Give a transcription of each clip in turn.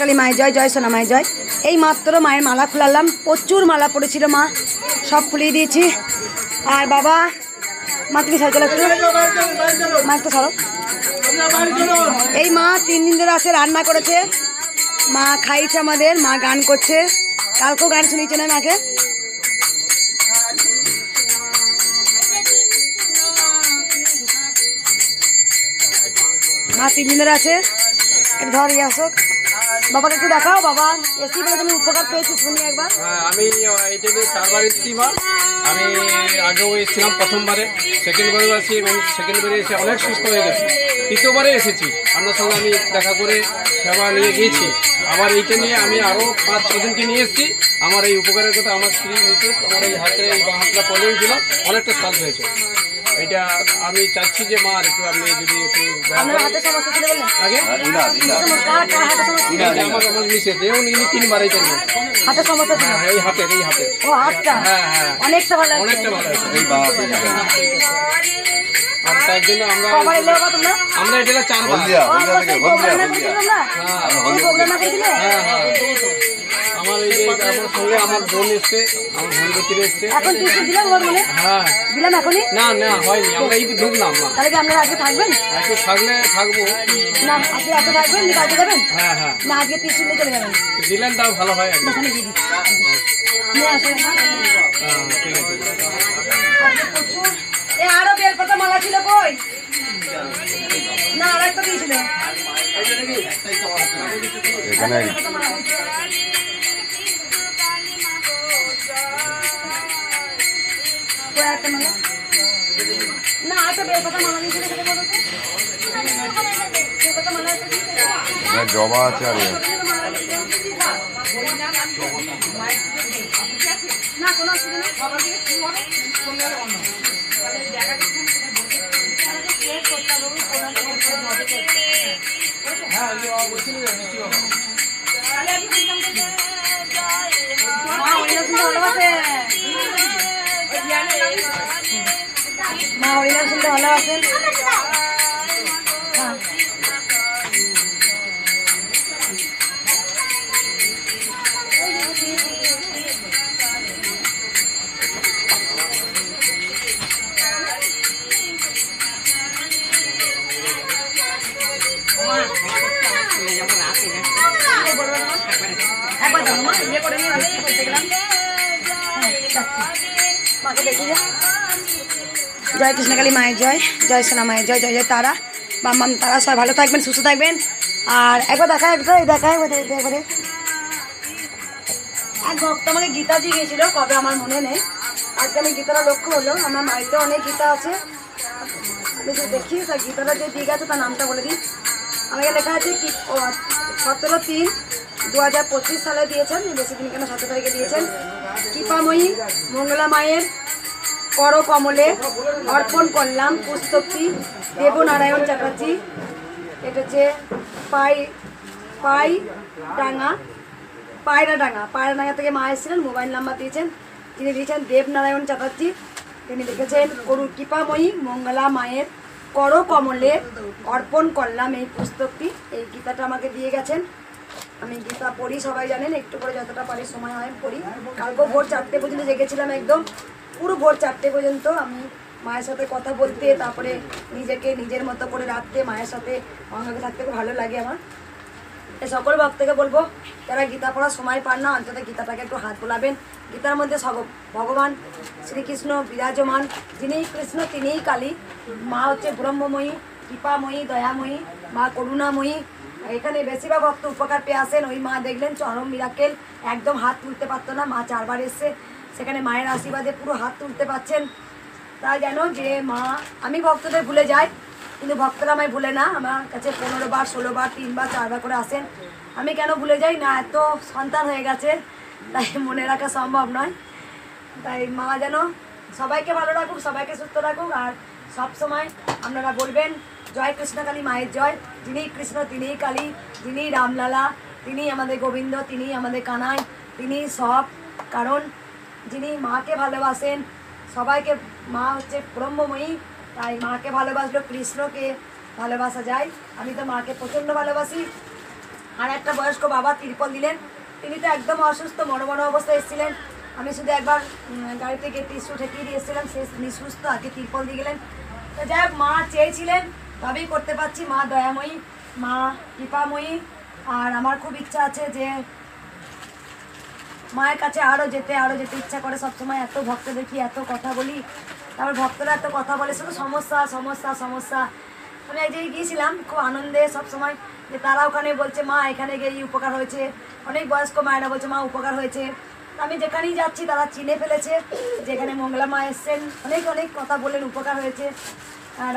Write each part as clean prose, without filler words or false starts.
কৃষ্ণকালী মায়ের জয়, জয় সোনা মায়ের জয়। এই মাত্র মায়ের মালা খুলালাম, প্রচুর মালা পড়েছিল, মা সব খুলিয়ে দিয়েছি। আর বাবা মা তুমি সাইকেল একটু মা একটু সরো। এই মা 3 দিন ধরে আছে, রান্না করেছে, মা খাইছে আমাদের, মা গান করছে, কালকেও গান শুনিয়েছে না মাকে। মা 3 দিন ধরে আছে, ধর ইয়ে আসুক, বাবাকে একটু দেখাও। বাবা এসি বলে তুমি উপকার পেয়েছি শুনি একবার। আমি এটা 4বার এসেছি মা। আমি আগেও এসেছিলাম, প্রথমবারে, সেকেন্ডবারে আসি, এবং সেকেন্ডবারে এসে অনেক সুস্থ হয়ে গেছি। তৃতীয়বারে এসেছি, আপনার সঙ্গে আমি দেখা করে সেবা নিয়ে গিয়েছি। আবার এইটা নিয়ে আমি আরও 5-6 জনকে নিয়ে এসেছি। আমার এই উপকারের কথা আমার স্ত্রী মিসেস আমার এই হাতে, এই বাঁ হাতটা প্রবলেম ছিল, অনেকটা সাল হয়েছে। এটা আমি চাচ্ছি যে মা একটু আপনি যদি একটু আগে আমার মিসেস এও নিয়ে 3বার এই টাইমে হাতের সমস্যা ছিল, এই হাতের ও হাতটা অনেকটা ভালো লাগছে, অনেকটা ভালো আছে। আর তার জন্য আমরা এটা 4বার। আমার এই যে আমার সঙ্গে আমার বোন এসছে, আমার বোন এসছে। হ্যাঁ দিলাম এখনই না না হয়নি, আমরা এই ঢুকলাম। তাহলে কি আপনারা আজকে থাকবেন? একটু থাকলে থাকবো না, আপনি আজকে থাকবেন না কালকে যাবেন? হ্যাঁ হ্যাঁ না আজকে 30 মিনিটে চলে যাবেন, দিলেন তাও ভালো হয়। এখানে দিয়ে দিচ্ছি, নিয়ে আসেন। হ্যাঁ ঠিক আছে। প্রচুর এ আরো বের কথা মালা ছিল, কই না আর একটা দিয়েছিল এখানে না একটা বের কথা মালা দিয়েছিল, সেটা বলো তো। বের কথা মালা একটা দিয়েছিল, জবা আছে আর না কোনো অসুবিধা নেই, সবার দিকে কি হবে মা হরিনাম শুনতে ভালো আছেন। জয় কৃষ্ণকালী মায়ের জয়, জয় সোনা মায়ের জয়, জয় জয় তারা, মাম তারা সবাই ভালো থাকবেন, সুস্থ থাকবেন। আর একবার দেখা একবারে এক ভক্ত আমাকে গীতা দিয়ে গিয়েছিল, কবে আমার মনে নেই। আজকে আমি গীতাটা লক্ষ্য হলো, আমার বাড়িতে অনেক গীতা আছে, আমি যে দেখি তার গীতাটা যে দিয়ে গেছে তার নামটা বলে দিই। আমাকে লেখা আছে কি 17/3/2025 সালে দিয়েছেন, বেশি দিন কেন 17 তারিখে দিয়েছেন। কৃপাময়ী মঙ্গলা মায়ের কর কমলে অর্পণ করলাম পুস্তকটি, দেবনারায়ণ চ্যাটার্জি। এটা হচ্ছে পায়রাডাঙ্গা থেকে মা এসেছিলেন, মোবাইল নাম্বার দিয়েছেন, তিনি দিয়েছেন দেবনারায়ণ চ্যাটার্জি। তিনি লিখেছেন করু কৃপাময়ী মঙ্গলা মায়ের কর কমলে অর্পণ করলাম এই পুস্তকটি। এই গীতাটা আমাকে দিয়ে গেছেন, আমি গীতা পড়ি, সবাই জানেন, একটু করে যতটা পারি সময় হয় পড়ি। কালকে ভোর 4টে পর্যন্ত জেগেছিলাম, একদম পুরো ভোর 4টে পর্যন্ত আমি মায়ের সাথে কথা বলতে, তারপরে নিজেকে নিজের মতো করে রাখতে, মায়ের সাথে অঙ্গকে থাকতে খুব ভালো লাগে আমার। সকল ভক্তকে বলবো যারা গীতা পড়ার সময় পান না, অন্তত গীতাটাকে একটু হাত বোলাবেন। গীতার মধ্যে ভগবান শ্রীকৃষ্ণ বিরাজমান, যিনিই কৃষ্ণ তিনিই কালী। মা হচ্ছে ব্রহ্মময়ী, কৃপাময়ী, দয়াময়ী, মা করুণাময়ী। এখানে বেশিরভাগ ভক্ত উপকার পেয়ে আসেন। ওই মা দেখলেন চরম মিরাকেল, একদম হাত তুলতে পারতো না, মা 4বার এসছে, সেখানে মায়ের আশীর্বাদে পুরো হাত তুলতে পারছেন। তাই জানো যে মা, আমি ভক্তদের ভুলে যাই, কিন্তু ভক্তরা আমায় ভুলে না, আমার কাছে 15বার 16বার 3বার 4বার করে আসেন। আমি কেন ভুলে যাই না, এত সন্তান হয়ে গেছে, তাই মনে রাখা সম্ভব নয়। তাই মা যেন সবাইকে ভালো রাখুক, সবাইকে সুস্থ রাখুক। আর সব সময় আপনারা বলবেন জয় কৃষ্ণকালী মায়ের জয়, যিনি কৃষ্ণ তিনিই কালী, যিনি রামলালা, তিনি আমাদের গোবিন্দ, তিনি আমাদের কানাই, তিনি সব। কারণ যিনি মাকে ভালোবাসেন, সবাইকে, মা হচ্ছে ব্রহ্মময়ী, তাই মাকে ভালোবাসলেও কৃষ্ণকে ভালোবাসা যায়। আমি তো মাকে প্রচণ্ড ভালোবাসি, আর একটা বয়স্ক বাবা তিরপল দিলেন। তিনি তো একদম অসুস্থ মরমর অবস্থায় এসেছিলেন। আমি শুধু একবার গাড়ি থেকে টিস্যু ঠেকিয়ে দিয়ে এসেছিলাম, সে নিঃসুস্থ, আজকে তিরপল দিয়ে গেলেন। তো যাই হোক, মা চেয়েছিলেন তবেই করতে পারছি। মা দয়াময়ী, মা কৃপাময়ী। আর আমার খুব ইচ্ছা আছে যে মায়ের কাছে আরও যেতে ইচ্ছা করে সবসময়। এত ভক্ত দেখি, এত কথা বলি, তারপর ভক্তরা এত কথা বলে, শুধু সমস্যা সমস্যা সমস্যা। আমি এক জায়গায় গিয়েছিলাম খুব আনন্দে সবসময়, যে তারা ওখানে বলছে মা এখানে গিয়ে এই উপকার হয়েছে। অনেক বয়স্ক মায়েরা বলছে মা উপকার হয়েছে। আমি যেখানেই যাচ্ছি তারা চিনে ফেলেছে যেখানে মঙ্গলা মা এসছেন। অনেক অনেক কথা বললেন, উপকার হয়েছে।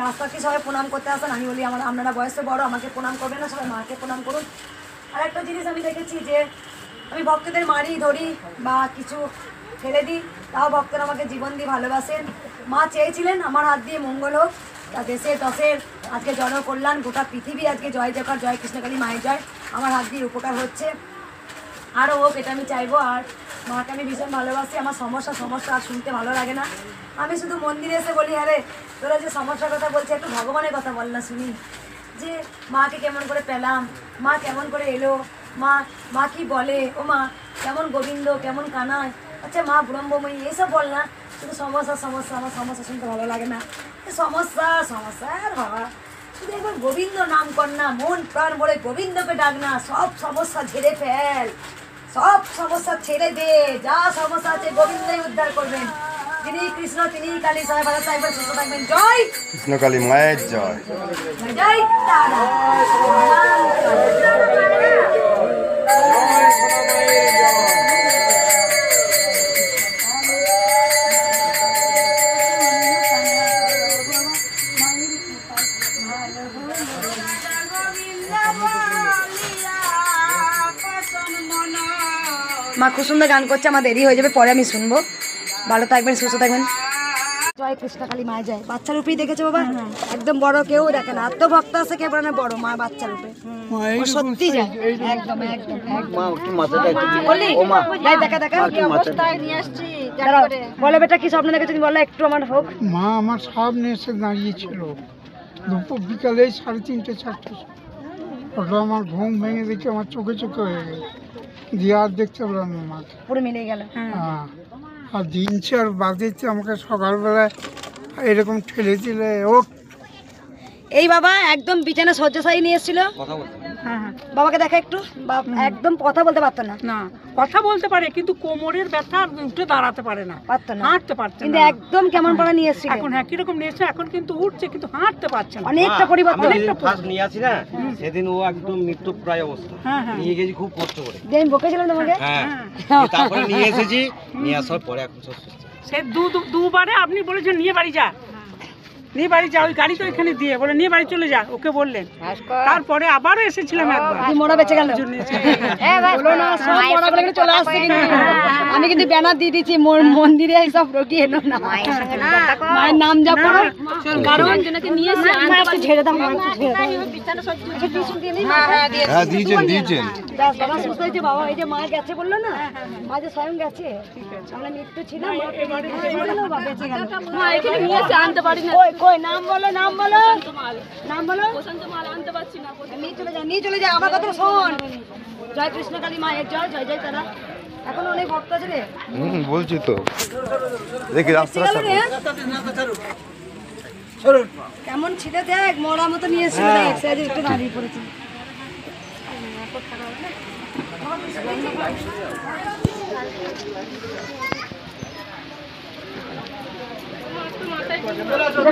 রাস্তাকে সবাই প্রণাম করতে আসেন। আমি বলি আপনারা বয়সে বড়, আমাকে প্রণাম করবেন না, সবাই মাকে প্রণাম করুন। আর একটা জিনিস আমি দেখেছি যে আমি ভক্তদের মারি ধরি বা কিছু ফেলে দিই, তাও ভক্তরা আমাকে জীবন দিয়ে ভালোবাসেন। মা চেয়েছিলেন আমার হাত দিয়ে মঙ্গল হোক, তা দেশের দশের আজকে জনকল্যাণ, গোটা পৃথিবী আজকে জয় জয়কার, জয় কৃষ্ণকালী মায়ের জয়। আমার হাত দিয়ে উপকার হচ্ছে, আরও হোক এটা আমি চাইবো। আর মাকে আমি ভীষণ ভালোবাসি। আমার সমস্যা আর শুনতে ভালো লাগে না। আমি শুধু মন্দিরে এসে বলি আরে তোরা যে সমস্যার কথা বলছে একটু ভগবানের কথা বল না শুনি, যে মাকে কেমন করে পেলাম, মা কেমন করে এলো, মা কি বলে, ও মা কেমন গোবিন্দ, কেমন কানায়, আচ্ছা মা ব্রহ্মময়ী, এসব বল না। শুধু সমস্যা আমার সমস্যা শুনতে ভালো লাগে না। সমস্যা আর বাবা শুধু একবার গোবিন্দ নাম কর না, মন প্রাণ বলে গোবিন্দকে ডাক না, সব সমস্যা ঝেড়ে ফেল, সব সমস্যা ছেড়ে দে। যা সমস্যা আছে গোবিন্দই উদ্ধার করবেন। তিনি কৃষ্ণ, তিনি কালী, সবাই ভালো থাকবেন, সুস্থ থাকবেন। জয় কৃষ্ণকালী মায়ের জয়। জয় তারা। মা খুব সুন্দর গান করছে, আমার দেরি হয়ে যাবে, পরে আমি শুনবো। ভালো থাকবেন, সুস্থ থাকবেন। জয় কৃষ্ণকালী মায়ের জয়। বাচ্চা রূপেই দেখেছো বাবা, একদম বড় কেউ দেখে না, এত ভক্ত আছে কেউ বলে না বড়, মা বাচ্চা রূপে সত্যি যায় একদম একদম। বলো বেটা কি স্বপ্ন দেখেছো, বলো একটু আমার হোক। মা আমার সামনে এসে দাঁড়িয়েছিল দুপুর বিকালে 3:30 4টা, ওটা আমার ঘুম ভেঙে দেখে আমার চোখে হয়ে গেল, দিয়ে আর দেখতে পেলাম না মাকে, পুরো মিলে গেল। হ্যাঁ, আর দিন 4 বাজেতে আমাকে সকালবেলায় এরকম ঠেলে দিলে ওঠ। এই বাবা একদম বিছানা শয্যাশায়ী নিয়ে এসেছিল, বাবাকে দেখা একটু, একদম কথা বলতে পারতো না। না কথা বলতে পারে কিন্তু কোমরের ব্যথা, উঠে দাঁড়াতে পারে না, পারতো না, হাঁটতে পারছে কিন্তু না। একদম কেমন পাড়া নিয়ে এসেছিল এখন হ্যাঁ কিরকম নিয়েছে, এখন কিন্তু উঠছে কিন্তু হাঁটতে পারছে না। অনেকটা পরিবর্তন। ফার্স্ট নিয়ে আসি না সেদিন ও একদম মৃত্যু প্রায় অবস্থা, নিয়ে গেছি খুব কষ্ট করে। যে আমি বকেছিলাম তোমাকে, হ্যাঁ তারপরে নিয়ে এসেছি, নিয়ে আসার পরে এখন সব সুস্থ। সে দুবারে আপনি বলেছেন নিয়ে বাড়ি যা, নিয়ে বাড়ি যা, ওই গাড়ি তো এখানে দিয়ে বলে নিয়ে বাড়ি চলে যা, ওকে বললেন। তারপরে আবারও এসেছিলাম একবার, মোড়া বেঁচে গেল বলো না, সব মোড়া বলে চলে আসছে। কিন্তু আমি কিন্তু ব্যানার দিয়ে দিচ্ছি মন্দিরে সব রোগী এনো না, মায়ের নাম যা পড়ো, কারণ ঝেড়ে দাও। হ্যাঁ দিয়েছেন। বাবা সুস্থ হয়েছে, বাবা এই যে মা গেছে বললো না, মা যে স্বয়ং গেছে, আমরা মৃত্যু ছিল বেঁচে গেল। আনতে পারি না, কই নাম বলো, নাম বলো, নাম বলো। নিয়ে চলে যা, আমার কথা শোন। জয় কৃষ্ণকালী মায়ের জয়, জয় জয় তারা। এখন অনেক ভক্ত আছে রে, বলছি তো দেখি রাস্তাটা কেমন ছিল দেখ, মরা মতো নিয়ে এসেছিল, একটু দাঁড়িয়ে পড়েছি।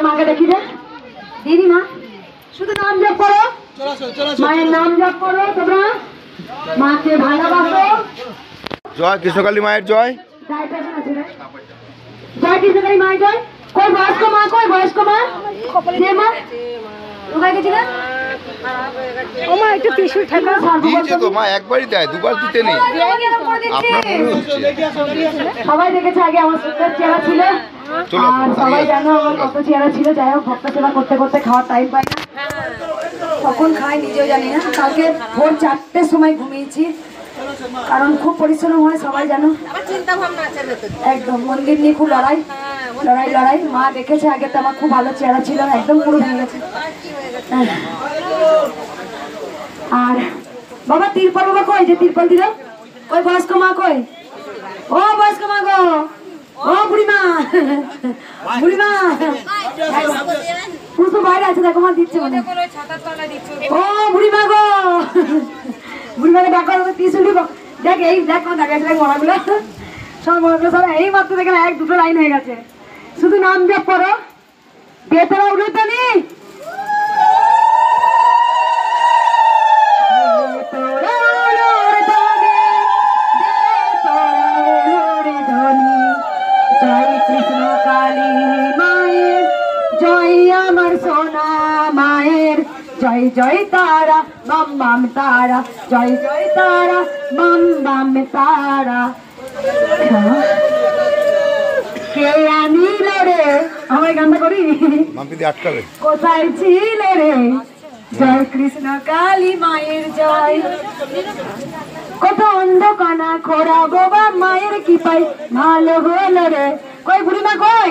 মাকে দেখি দে দিদি, মা শুধু নাম জপ করো, মায়ের নাম জপ করো, তোমরা মাকে ভালোবাসো। জয় কৃষ্ণকালী মায়ের জয়। জয় কৃষ্ণকালী মায়ের জয়। কই বয়স্ক মা, কই বয়স্ক মা, যে মা কোথায় গেছিল? ও মা একটু টিস্যু ঠাকা দিয়েছে তো মা, একবারই দেয়, দুবার দিতে নেই। সবাই দেখেছে আগে আমার সুন্দর চেহারা ছিল, আর সবাই জানো আমার কত চেহারা ছিল। যাই হোক, ভক্ত সেবা করতে করতে খাওয়ার টাইম পাই না, কখন খাই নিজেও জানি না। কালকে ভোর 4টের সময় ঘুমিয়েছি, কারণ খুব পরিশ্রম হয়, সবাই জানো। একদম মন্দির নিয়ে খুব লড়াই। মা দেখেছে আগে তো আমার খুব ভালো চেহারা ছিল, একদম পুরো ভেঙে গেছে। আর বাবা তিরপল বাবা কই, যে তিরপল দিল কই, বয়স্ক মা কই, ও বয়স্ক মা গো, ও বুড়িমা, বুড়িমা পুষ্প বাইরে আছে, দেখো মা দিচ্ছে মনে, ও বুড়িমা গো, বুড়িমাকে ডাকা ত্রিশুলি দেখ, এই দেখ দেখা যাচ্ছে, দেখ মরাগুলো সব মরাগুলো সব এই মাত্র দেখে এক দুটো লাইন হয়ে গেছে, শুধু নাম জপ করো, বেতরা উঠে তো নি জয় কৃষ্ণ কালী মায়ের, জয় আমার সোনা মায়ের, জয় জয় তারা বাম বাম তারা, জয় জয় তারা বাম বাম তারা, কে আনিল রে, আমার গানটা করি, মাম্পিদি আটকাবে। কোথায় ছিল রে, জয় কৃষ্ণ কালী মায়ের জয়, কত অন্ধকানা খোরা বাবা মায়ের কি পাই ভালো হলো রে, কই বুড়িমা কই,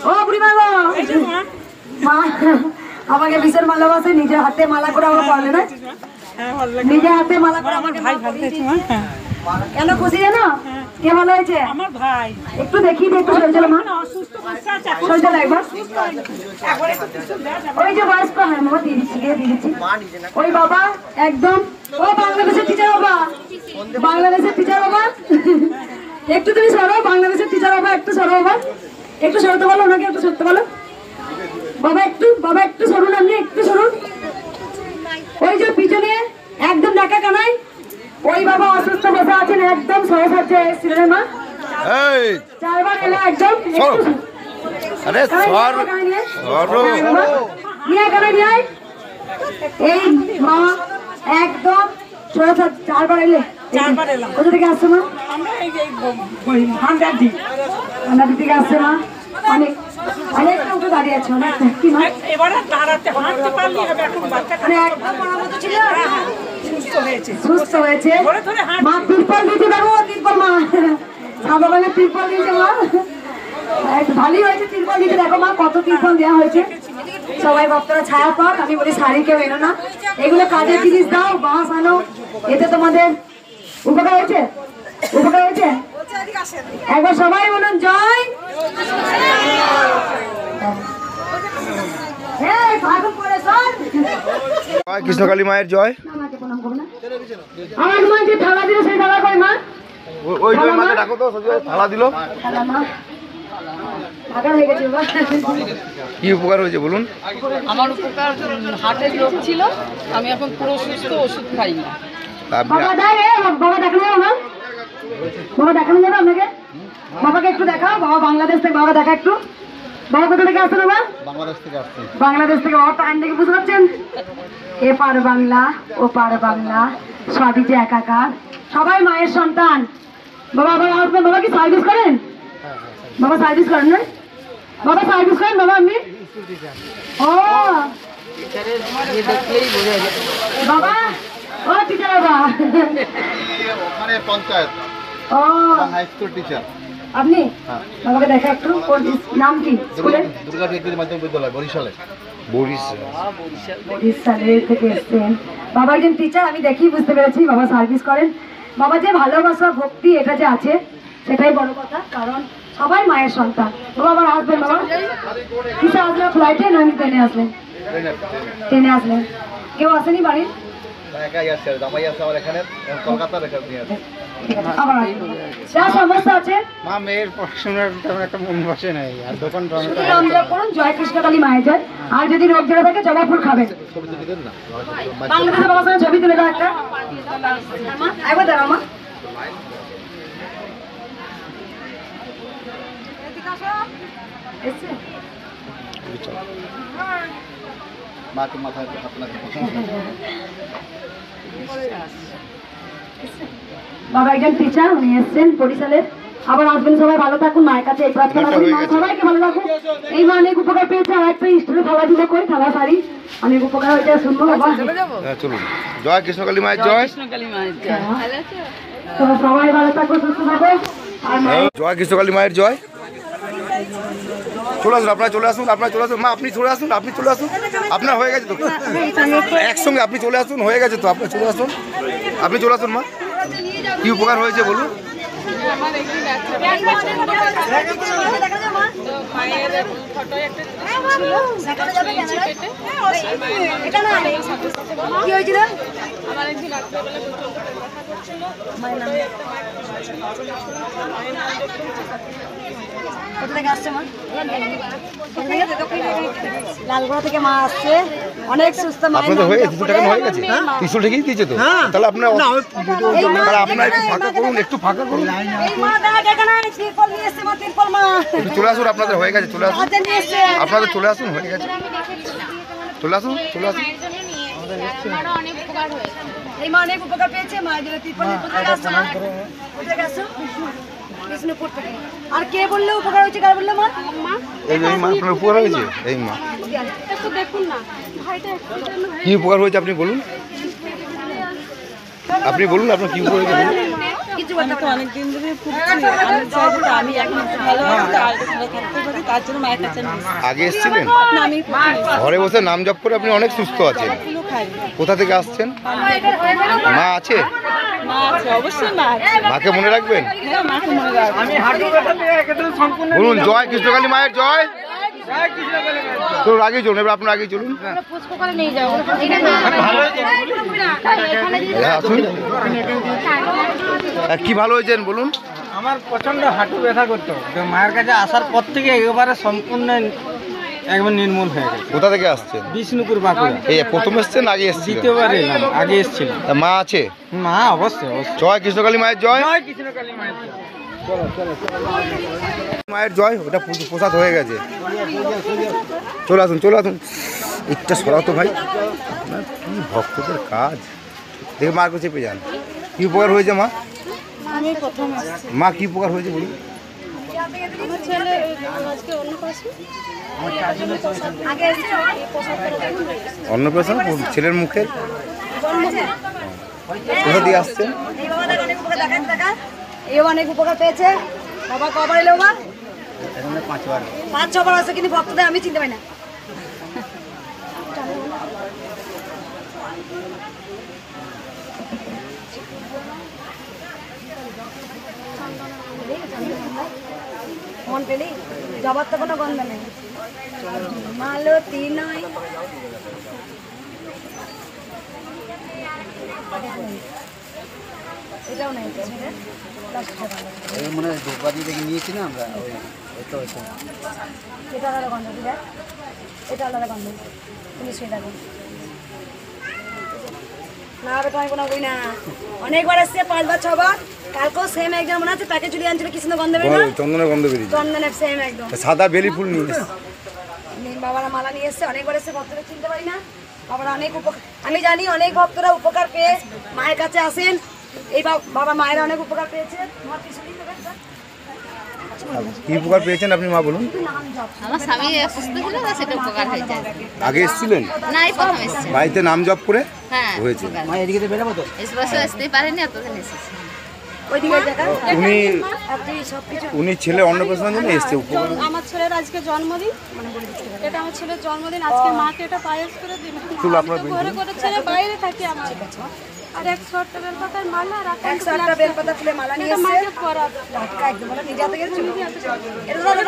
ও বুড়িমা গো, মা আমাকে ভীষণ ভালোবাসে, নিজের হাতে মালা করে আমার পড়লে না, নিজের হাতে মালা করে আমার ভাই ভালো হয়েছে, কেন খুশি জানো, কে ভালো হয়েছে, আমার ভাই একটু দেখি একটু সরে চলো মা, অসুস্থ বসে আছে, সরে চলো একবার, একবার একটু ত্রিশূল দেয়া যাবে? ওই যে বয়স্ক, হ্যাঁ মামা দিয়ে দিচ্ছি, দিয়ে দিচ্ছি, ওই বাবা একদম, ও বাংলাদেশের টিচার বাবা, বাংলাদেশের টিচার বাবা, একটু তুমি সরো, বাংলাদেশের টিচার বাবা একটু সরো বাবা, একটু সরতে বলো ওনাকে, একটু সরতে বলো বাবা, একটু সরুন, আপনি একটু সরুন, ওই যে পিছনে একদম ডাকা কানাই, ওই বাবা অসুস্থ বসে আছেন, একদম সরে সাজছে এসেছিলেন মা, এই চারবার এলে একদম সরো। আরে সর সরো। নিয়ে কানাই নিয়ে আয়। এই মা একদম সরে সাজছে, চারবার এলে, চারবার এলাম। কোথা থেকে আসছে মা, আমরা এই যে ভান্ডার দিই, আপনাদের থেকে আসছে মা, অনেক অনেকটা উঠে দাঁড়িয়ে আছে, অনেক কি মা, এবারে দাঁড়াতে হাঁটতে পারলেই হবে, এখন বাচ্চাটা মানে একদম মরার মতো ছিল, সুস্থ হয়েছে, সুস্থ হয়েছে, ধরে ধরে হাঁট, মা তিরপল দিতে পারবো, তিরপল মা সাদা রঙের তিরপল দিয়েছে মা, ভালোই হয়েছে তিরপল দিতে, দেখো মা কত তিরপল দেওয়া হয়েছে, সবাই ভক্তরা ছায়া পাক, আমি বলি শাড়ি কেউ এনো না, এগুলো কাজের জিনিস দাও, বাঁশ আনো, এতে তোমাদের উপকার হয়েছে, উপকার হয়েছে, একবার সবাই বলুন জয়, এই ভাগম করে শোন, জয় কৃষ্ণকালী মায়ের জয়। আমাকে প্রণাম করো না, আমার মা যে থালা দিল সেই থালা কই মা, ওই যে মাকে ডাকো তো, থালা দিল। থালা মা ভাগা হয়ে গেছে বাবা, কি উপকার হয়েছে বলুন। আমার উপকার, হার্টের রোগ ছিল, আমি এখন পুরো সুস্থ, ওষুধ খাই না। আপনি বাবা দেয় রে, বাবা দেখানো যাবে মা, বাবা দেখানো যাবে আপনাকে, বাবাকে একটু দেখাও, বাবা বাংলাদেশ থেকে, বাবা দেখা একটু, বাবা কোথা থেকে আসছে বাবা, বাংলাদেশ থেকে আসছেন। বাংলাদেশ থেকে, বাবা টাইম দেখে বুঝতে পারছেন, এ পার বাংলা ও পার বাংলা সবই যে একাকার, সবাই মায়ের সন্তান, বাবা আবার আসবেন, বাবা কি সার্ভিস করেন, বাবা সার্ভিস করেন না, বাবা সার্ভিস করেন বাবা, আপনি ও বাবা, ও টিচার বাবা, ওখানে পঞ্চায়েত ও হাই স্কুল টিচার। আপনি বাবাকে দেখা একটু, ওর নাম কি স্কুলের, দুর্গা কেন্দ্রীয় মাধ্যমিক বিদ্যালয় বরিশালে। বরিশালের থেকে এসছেন, বাবা একজন টিচার, আমি দেখি বুঝতে পেরেছি বাবা সার্ভিস করেন, বাবা যে ভালোবাসা ভক্তি এটা যে আছে সেটাই বড় কথা, কারণ সবাই মায়ের সন্তান, বাবা আবার আসবেন, বাবা কিসে আসলেন, ফ্লাইটে না ট্রেনে আসলেন, ট্রেনে আসলেন, কেউ আসেনি বাড়ির, একাই আছে, জামাই আছে আমার এখানে, কলকাতার এখানে আছে। আবার আসবেন, যা সমস্যা আছে মা মেয়ের পড়াশোনার তেমন একটা মন বসে নাই, আর দোকান শুধু নাম জপ করুন, জয় কৃষ্ণকালী মায়ের জয়, আর যদি রোগ জ্বালা থাকে জবা ফুল খাবেন, ছবি তুলে দেন না। বাংলাদেশে বাবার সঙ্গে ছবি তুলে দাও একটা, মা একবার দাঁড়াও মা, এসছে? মাকে মাথায় হাত লাগবে। বাবা একজন টিচার, উনি এসছেন বরিশালের, আবার আসবেন, সবাই ভালো থাকুন, মায়ের কাছে এই প্রার্থনা করি, মা সবাইকে ভালো রাখুন, এই মা অনেক উপকার পেয়েছে, আর একটা স্টোরে থালা দিলে কই, থালা শাড়ি অনেক উপকার হয়েছে, শুনবো বাবা, হ্যাঁ চলুন। জয় কৃষ্ণকালী মায়ের জয়। কৃষ্ণকালী মায়ের জয়। তো সবাই ভালো থাকো, সুস্থ থাকো, আর মায়ের জয় কৃষ্ণকালী মায়ের জয়। চলে আসুন, আপনারা চলে আসুন, আপনারা চলে আসুন, মা আপনি চলে আসুন, আপনি চলে আসুন। আপনার হয়ে গেছে তো একসঙ্গে আপনি চলে আসুন, হয়ে গেছে তো, আপনি চলে আসুন, আপনি চলে আসুন মা। কি উপকার হয়েছে বলুন? আমার একদিন মায়ের ফটো একটা ছিল পেটে। কি হয়েছিল? আমার একদিন রাত্রেবেলা দেখা করছিল কোথা থেকে আসছে মা? লালগোড়া থেকে মা আসছে, অনেক সুস্থ মা। আপনাদের হয়ে গেছে, 2 টাকা হয়ে গেছে, ত্রিশূল ঠিকই দিয়েছে তো, তাহলে আপনার আপনার একটু ফাঁকা করুন, একটু ফাঁকা করুন, এই মা দাঁড়া এখানে তিরপল নিয়ে এসছে মা, তিরপল মা একটু চলে আসুন, আপনাদের হয়ে গেছে, চলে আসুন, হাতে নিয়ে এসছে। আপনাদের চলে আসুন, হয়ে গেছে, চলে আসুন, চলে আসুন। অনেক উপকার হয়েছে। এই মা অনেক উপকার পেয়েছে, মায়ের জন্য তিরপল নিয়ে কোথায় আসছো মা? কোথায় আসছো? বিষ্ণুপুর থেকে। আর কে বললে উপকার হয়েছে, কার বললে মা? এই মা আপনার উপকার হয়েছে, এই মা একটু দেখুন না ভাইটা কি উপকার হয়েছে আপনি বলুন, আপনি বলুন আপনার কি উপকার হয়েছে বলুন। কিছু বলতে পারো না। অনেকদিন ধরে ভুগছি, আমি চাই যে আমি এখন একটু ভালো আছি, তো আর একটু ভালো থাকতে পারি, তার জন্য মায়ের কাছে নিয়ে এসেছি। আগে এসেছিলেন? না, আমি ঘরে বসে নাম জপ করে আপনি অনেক সুস্থ আছেন। ফুলও খাই। কোথা থেকে আসছেন? মা আছে? মা আছে, অবশ্যই মা আছে। মাকে মনে রাখবেন? হ্যাঁ, মাকে মনে রাখবো। বলুন জয় কৃষ্ণকালী মায়ের জয়। চলুন আগেই চলুন, এবার আপনার আগেই চলুন। আসুন। কি ভালো হয়েছেন বলুন? আমার প্রচন্ড হাঁটু ব্যথা করতো, তো মায়ের কাছে আসার পর থেকে একেবারে সম্পূর্ণ একবার নির্মূল হয়ে গেছে। কোথা থেকে আসছেন? বিষ্ণুপুর বাঁকুড়া। এই প্রথম এসছেন আগে এসছেন? দ্বিতীয়বার এলাম, আগে এসেছিল। মা আছে? মা অবশ্যই অবশ্যই। জয় কৃষ্ণকালী মায়ের জয়। জয় কৃষ্ণকালী মায়ের জয়। মায়ের জয়। ওটা প্রসাদ হয়ে গেছে। চলে আসুন, চলে আসুন, একটা সরাতো ভাই, আপনার কি ভক্তদের কাজ দেখে মার কাছে চেপে যান। কি উপকার হয়েছে মা? আমি প্রথম আসছি। মা কি উপকার হয়েছে বলুন? আমার ছেলে আজকে অন্নপ্রাশন। অন্নপ্রাশন ছেলের মুখে কোথা দিয়ে আসছেন? এই বাবা দেখ অনেক উপকার, দেখান দেখা। এই অনেক উপকার পেয়েছে। বাবা কবার এলো মা? 5-6 বার আছে, কিন্তু ভক্তদের আমি চিনতে পারি না। মন পেলি জবার তো কোনো গন্ধ নেই, মালতী নয়। এটাও নেই মনে হয় দোকানি থেকে নিয়েছি না আমরা, এটা আলাদা গন্ধ, ঠিক আছে, এটা আলাদা গন্ধ, তুমি শুয়ে থাকো না। বেটা আমি কোনো বই না, অনেকবার এসছে, 5-6 বার। কালকেও সেম একজন মনে আছে প্যাকেজ চুরি আনছিল, কি সুন্দর গন্ধ বেরো, চন্দনের গন্ধ বেরিয়েছে, চন্দনের সেম একদম। সাদা বেলি ফুল নিয়ে এসেছে। বাবারা মালা নিয়ে এসছে, অনেকবার এসছে, ভক্তরা চিনতে পারি না। বাবারা অনেক উপকার, আমি জানি অনেক ভক্তরা উপকার পেয়ে মায়ের কাছে আসেন। এই বাবা মায়েরা অনেক উপকার পেয়েছে। কি উপকার পেয়েছেন আপনি মা বলুন? আমার স্বামী অসুস্থ ছিল, সেটা উপকার হয়ে যায়। আগে এসেছিলেন? না, এই প্রথম এসেছি। বাড়িতে নাম জপ করে হ্যাঁ হয়েছে। মা এদিকে তো বেরোবো তো। এই বছর আসতেই পারেনি, এতদিন এসেছি। ওইদিকে দেখা উনি আপনি সবকিছু উনি ছেলে অন্নপ্রাশনের জন্য এসছে উপকার। আমার ছেলের আজকে জন্মদিন, এটা আমার ছেলের জন্মদিন। আজকে মাকে এটা পায়েস করে দিন। ঘরে করে ছেলে বাইরে থাকি আমার। আর 100টা বেলপাতার মালা আর 100টা বেলপাতা ফুলে মালা নিয়ে এসছে। মাকে পরাবো। টাটকা একদম, বলো নিজে হাতে গেছো। এটা দাদা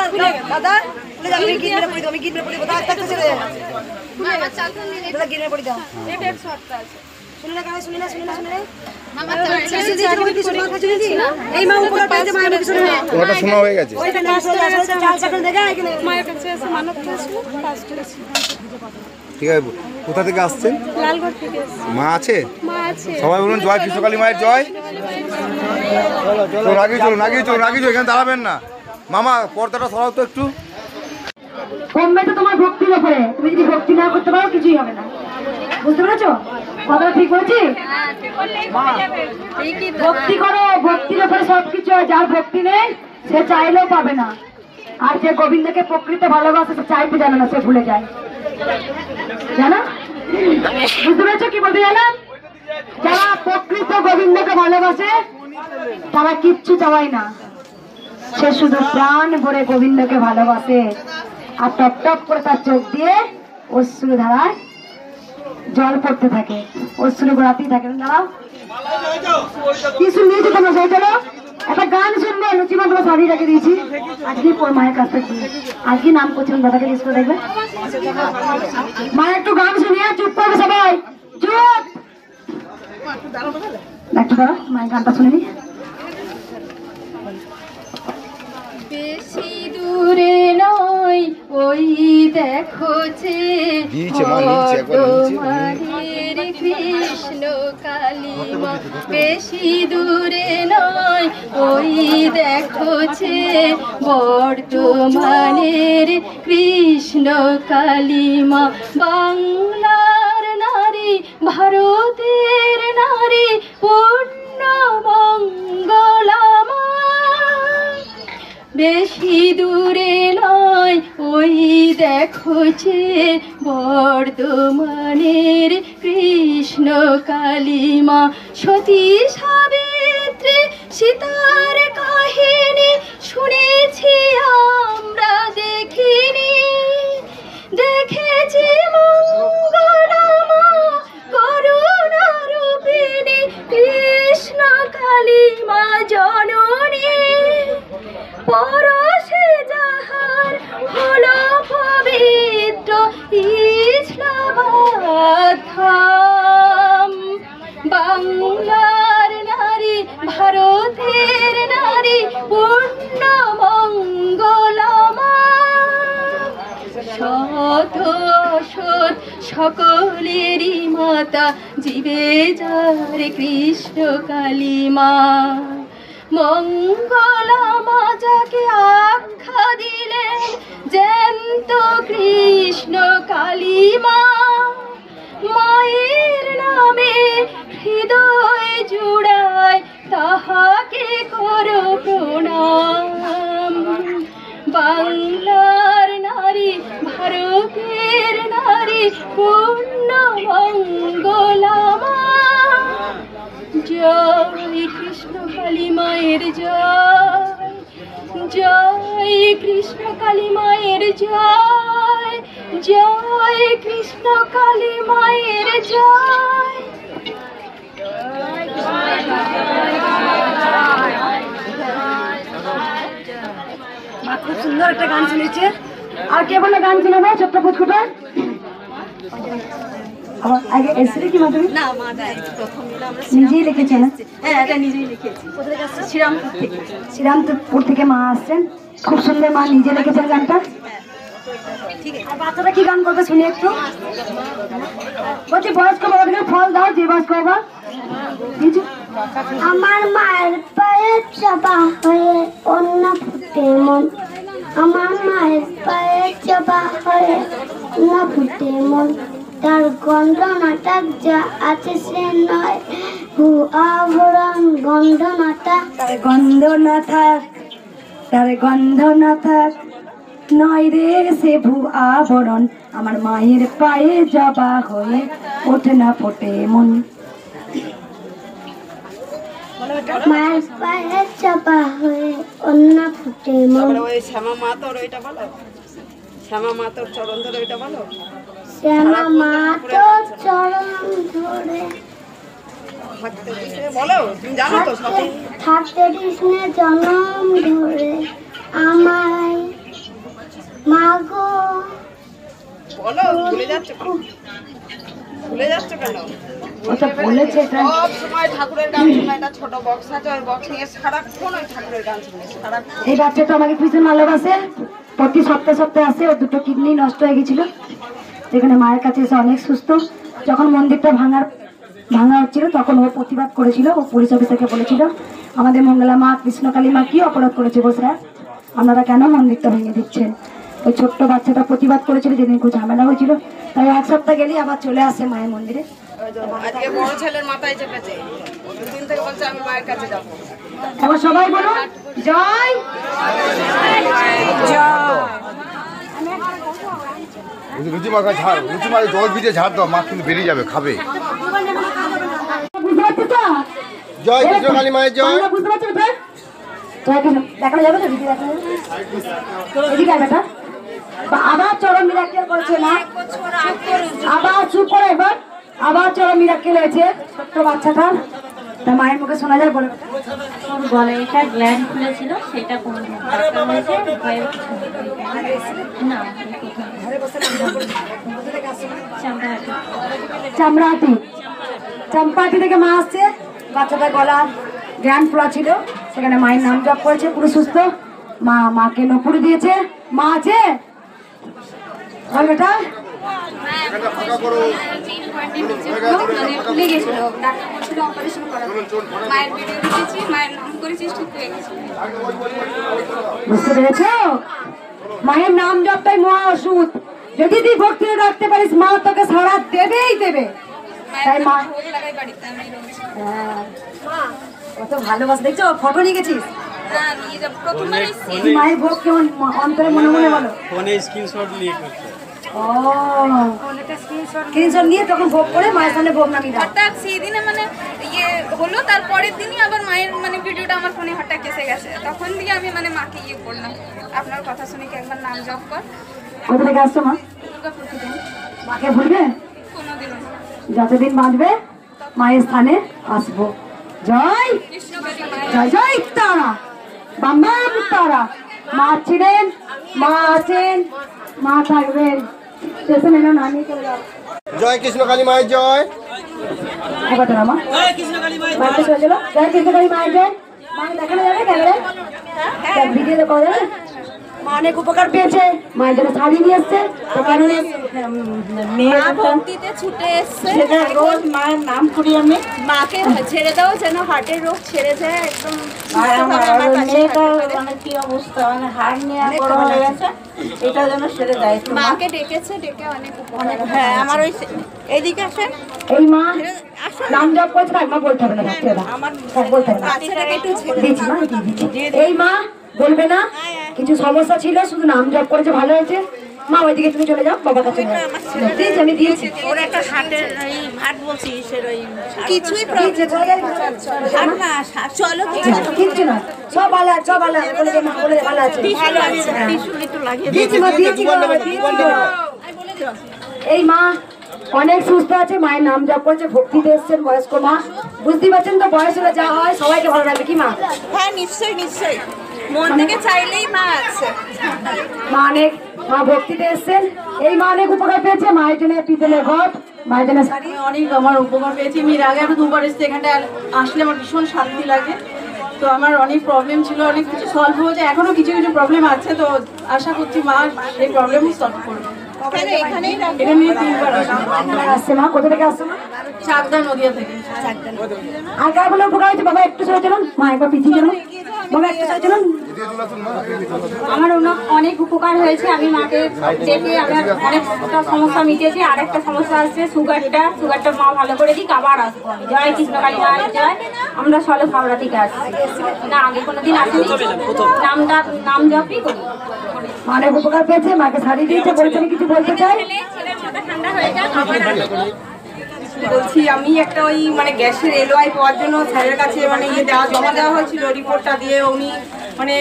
দাদা বলে আমি গিট মেরে পড়ি দাও, আমি গিট মেরে পড়ি দাও, দাদা থাকতে চলে যাবে। আমার চালটা নিয়ে দাদা গিট মেরে পড়ি দাও। এটা 100টা আছে। শুনে না কেন, শুনে না, শুনে না, শুনে না। আমার চাল এই মা উপকার পেয়েছে, মায়ের মুখে শুনে না। ওটা শোনা হয়ে গেছে। ওইখানে আসলে চাল চাকল দেখা এখানে মায়ের কাছে এসে মানত করেছিল, কাজ করেছি। ঠিক আছে, কোথা থেকে আসছেন? লালগড় থেকে এসেছি। মা আছে? মা আছে। সবাই বলুন জয় কৃষ্ণকালী মায়ের জয়। চলুন আগেই চলুন, আগেই চলুন, আগেই চলুন, এখানে দাঁড়াবেন না। মামা পর্দাটা সরাও তো একটু। কমবে তো তোমার ভক্তির উপরে, তুমি যদি ভক্তি না করতে পারো কিছুই হবে না, বুঝতে পেরেছো? কথাটা ঠিক বলছি? ভক্তি করো, ভক্তির উপরে সবকিছু। যার ভক্তি নেই সে চাইলেও পাবে না, আর যে গোবিন্দকে প্রকৃত ভালোবাসে সে চাইতে জানে না, সে ভুলে যায়, জানো? বুঝতে পেরেছো কি বলতে গেলাম? যারা প্রকৃত গোবিন্দকে ভালোবাসে তারা কিচ্ছু চাওয়ায় না, সে শুধু প্রাণ ভরে গোবিন্দকে ভালোবাসে। আর টপ টপ করে তার চোখ দিয়ে অশ্রু ধারায় জল পড়তে থাকে, অশ্রু গড়াতেই থাকে। দাঁড়াও, কি শুনিয়েছো তোমরা? সেই চলো একটা গান শুনবো। লুচিমা তোমার শাড়ি রেখে দিয়েছি, আজকে মায়ের কাছ থেকে আজকে নাম করছিলাম, দাদাকে জিজ্ঞেস করে দেখবে। মায়ের একটু গান শুনিয়ে চুপ করবে সবাই, চুপ। একটু দাঁড়াও, মায়ের গানটা শুনে নি। বেশি দূরে নয় ওই দেখো যে বর্ধমানের কৃষ্ণ কালিমা, বেশি দূরে নয় ওই দেখো যে বর্ধমানের কৃষ্ণ কালিমা। বাংলার নারী ভারতের নারী পূর্ণ মঙ্গলামা, বেশি দূরে নয় ওই দেখো যে বর্ধমানের কৃষ্ণ কালিমা। সতী সাবিত্রী সীতার কাহিনী শুনেছি আমরা, দেখিনি, দেখেছি মঙ্গলামা করুণা রূপিণী কৃষ্ণ কালিমা জননী। পরশে যাহার হলো পবিত্র ইসলামাবাদ ধাম। বাংলার নারী ভারতের নারী পূর্ণ মঙ্গলামা। শত অসৎ সকলেরই মাতা জীবে যার কৃষ্ণ কালিমা। মঙ্গলামা যাকে আখ্যা দিলেন জ্যান্ত কৃষ্ণ কালিমা। মায়ের নামে হৃদয় জুড়ায় তাহাকে করো প্রণাম। বাংলার নারী ভারতের নারী পূর্ণ মঙ্গলামা। জয় কৃষ্ণ কালী মায়ের জয়, জয় কৃষ্ণ কালী মায়ের জয়, জয় কৃষ্ণ কালী মায়ের জয়। মা খুব সুন্দর একটা গান শুনেছে। আর কে বলে গান শোনাবো? ছোট্ট পুচকুটা আগে এসেছিল কি মাধুরী? না মা, প্রথম নিজেই লিখেছেন? হ্যাঁ, এটা নিজেই লিখেছি। শ্রীরামপুর থেকে, শ্রীরামপুর থেকে মা আসছেন। খুব সুন্দর মা নিজে লিখেছেন গানটা। আর বাচ্চারা কি গান করবে শুনি একটু। বলছি বয়স্ক বাবাকে ফল দাও, যে বয়স্ক বাবা। আমার মায়ের পায়ে চাপা হয়ে অন্য ফুটে মন, আমার মায়ের পায়ে চাপা হয়ে অন্য ফুটে মন। তার গন্ধ নাটক যা আছে সে নয় ভূ আভরণ, গন্ধ নাটক তার গন্ধ না থাক, তার গন্ধ না থাক, নয় রে সে ভূ আবরণ। আমার মায়ের পায়ে জবা হয়ে ওঠে না ফোটে মন। মায়ের পায়ে চাপা হয়ে অন্য ফুটে মন। শ্যামা মাতর ওইটা বলো, শ্যামা মাতর চরণ ধরে ওইটা বলো। শ্যামা মাতর চরণ ধরে বলো, তুমি জানো তো সব। থাকতে কৃষ্ণে জনম ধরে আমায় মাগো বলো। ভুলে যাচ্ছ, ভুলে যাচ্ছ কেন? ওটা বলেছে সব সময় ঠাকুরের গান শোনা। এটা ছোট বক্স আছে, ওই বক্স নিয়ে সারাক্ষণ ওই ঠাকুরের গান শুনে সারাক্ষণ। এই বাচ্চাটা আমাকে ভীষণ ভালোবাসে, প্রতি সপ্তাহে সপ্তাহে আসে। ওর দুটো কিডনি নষ্ট হয়ে গেছিল, যেখানে মায়ের কাছে এসে অনেক সুস্থ। যখন মন্দিরটা ভাঙা হচ্ছিল তখন ও প্রতিবাদ করেছিল। ও পুলিশ অফিসারকে বলেছিল আমাদের মঙ্গলা মা কৃষ্ণকালী মা কি অপরাধ করেছে গো স্যার, আপনারা কেন মন্দিরটা ভেঙে দিচ্ছেন? ওই ছোট্ট বাচ্চাটা প্রতিবাদ করেছিল, যেদিন খুব ঝামেলা হয়েছিল। তাই এক সপ্তাহ গেলেই আবার চলে আসে মায়ের মন্দিরে। আজকে বড় ছেলের মাথায় চেপেছে, দুদিন থেকে বলছে আমি মায়ের কাছে যাবো। এবার সবাই বলো জয় লুচি মাখা ঝাড়, লুচি মাখা জল ভিজে ঝাড় দাও, মা কিন্তু বেরিয়ে যাবে, খাবে। বুঝতে পারছো তো? জয় কৃষ্ণ কালী মায়ের জয়। বুঝতে পারছো তো? দেখানো যাবে তো? দিদি দেখানো যাবে? এদিকে আয় বেটা। আবার চরম মিরাক্কেল করেছে মা, আবার চুপ করে এবার, আবার চরম মিরাক্কেল হয়েছে ছোট্ট বাচ্চাটার। তা মায়ের মুখে শোনা যায়, বলে গলায় এটা গ্ল্যান্ড খুলেছিল, সেটা কোনো ডাক্তার হয়েছে না চামড়াহাটি, চাম্পাহাটি থেকে মা আসছে। বাচ্চাটার গলা গ্ল্যান্ড খোলা ছিল, সেখানে মায়ের নাম জপ করেছে, পুরো সুস্থ। মা মাকে নপুরি দিয়েছে। মা আছে বল বেটা, বুঝতে পেরেছ? মায়ের নাম জপটাই মহা ওষুধ। যদি তুই ভক্তি রাখতে পারিস মা তোকে সারা দেবেই দেবে। তাই মা কত ভালোবাসা, দেখছো? ফটো নিয়ে গেছিস? মায়ের ভোগ কেমন অন্তরে মনে মনে বলো? ফোনে স্ক্রিনশট নিয়ে করছে। ও স্ক্রিনশট নিয়ে তখন ভোগ করে মায়ের সামনে ভোগ নামিয়ে দাও। হঠাৎ সেই দিনে মানে ইয়ে হলো, তারপরের দিনই আবার মায়ের মানে ভিডিওটা আমার ফোনে হঠাৎ এসে গেছে। তখন থেকে আমি মানে মাকে ইয়ে করলাম, আপনার কথা শুনে কি একবার নাম জপ কর। কোথা থেকে আসছো মা? মাকে ভুলবে? কোনোদিনও যতদিন বাঁচবে মায়ের স্থানে আসবো। জয় জয় জয় তারা, বাম বাম তারা। মা ছিলেন, মা আছেন, মা থাকবেন। স্টেশন এলো না, নিয়ে চলে যাও। জয় কৃষ্ণ কালী মায়ের জয়। একবার তোরা মা জয় কৃষ্ণ কালী মায়ের জয়। জয় কৃষ্ণ কালী মায়ের জয়। মাকে দেখানো যাবে ক্যামেরায়? ভিডিও করা যাবে? মা অনেক উপকার পেয়েছে, মায়ের জন্য শাড়ি নিয়ে এসছে। ভক্তিতে ছুটে এসছে, রোজ মায়ের নাম করি আমি। মাকে ছেড়ে দাও যেন হার্টের রোগ ছেড়ে যায় একদম। মানে কি অবস্থা, মানে হাড় নিয়ে বড় হয়ে গেছে, এটা যেন সেরে যায়। মাকে ডেকেছে, ডেকে অনেক উপকার। হ্যাঁ, আমার ওই এইদিকে আসেন। এই মা নাম জপ করছে, মা বলতে হবে না, আমার বলতে হবে না। দিচ্ছি মা, এই মা বলবে না, কিছু সমস্যা ছিল, শুধু নাম জপ করেছে, ভালো হয়েছে। মা ওইদিকে তুমি চলে যাও, বাবার কাছে দিয়েছি, আমি দিয়েছি। ওর একটা হার্টের হার্ট বলছি, কিছুই চলো কিচ্ছু না, সব ভালো আছে, সব ভালো আছে, বলে দে মা, বলে দে ভালো আছে, ভালো আছে। দিয়েছি মা, দিয়েছি। এই মা অনেক সুস্থ আছে, মায়ের নাম জপ করেছে, ভক্তিতে এসছেন, বয়স্ক মা। বুঝতে পারছেন তো, বয়স হলে যা হয় সবাইকে ভালো লাগবে কি মা? হ্যাঁ, নিশ্চয়ই নিশ্চয়ই, মন থেকে চাইলেই মা আছে। মা অনেক, মা ভক্তিতে এসছেন। এই মা অনেক উপকার পেয়েছে, মায়ের জন্য পিতলের ঘট, মায়ের জন্য শাড়ি। অনেক আমার উপকার পেয়েছি। আমি এর আগে আমি দুবার এসেছি, এখানটা আসলে আমার ভীষণ শান্তি লাগে। তো আমার অনেক প্রবলেম ছিল, অনেক কিছু সলভ হয়েছে, এখনো কিছু কিছু প্রবলেম আছে। তো আশা করছি মা এই প্রবলেম সলভ করবে। এখানেই এখানে 3বার আসছে মা। কোথা থেকে আসছে মা? চাকদা নদিয়া থেকে। আর কার বলে উপকার হয়েছে? বাবা একটু সরে চলুন, মা একবার পিছিয়ে চলুন, বাবা একটু সরে চলুন। আমার অনেক উপকার হয়েছে। আমি মাকে দেখে আমার অনেকটা সমস্যা মিটেছে। আর একটা সমস্যা আছে সুগারটা মা ভালো করে দিক, আবার আসবো আমি। জয় কৃষ্ণকালী মায়ের জয়। আমরা সলে হাওড়া থেকে আসছি, না আগে কোনোদিন আসিনি, নাম জপই করি। অনেক উপকার পেয়েছে, মাকে শাড়ি দিয়েছে, বলছে কিছু বলতে চাই। ঠান্ডা হয়ে যায়। বলছি আমি একটা ওই মানে গ্যাসের এলওআই পাওয়ার জন্য স্যারের কাছে মানে জমা দেওয়া হয়েছিল, রিপোর্টটা দিয়ে উনি মানে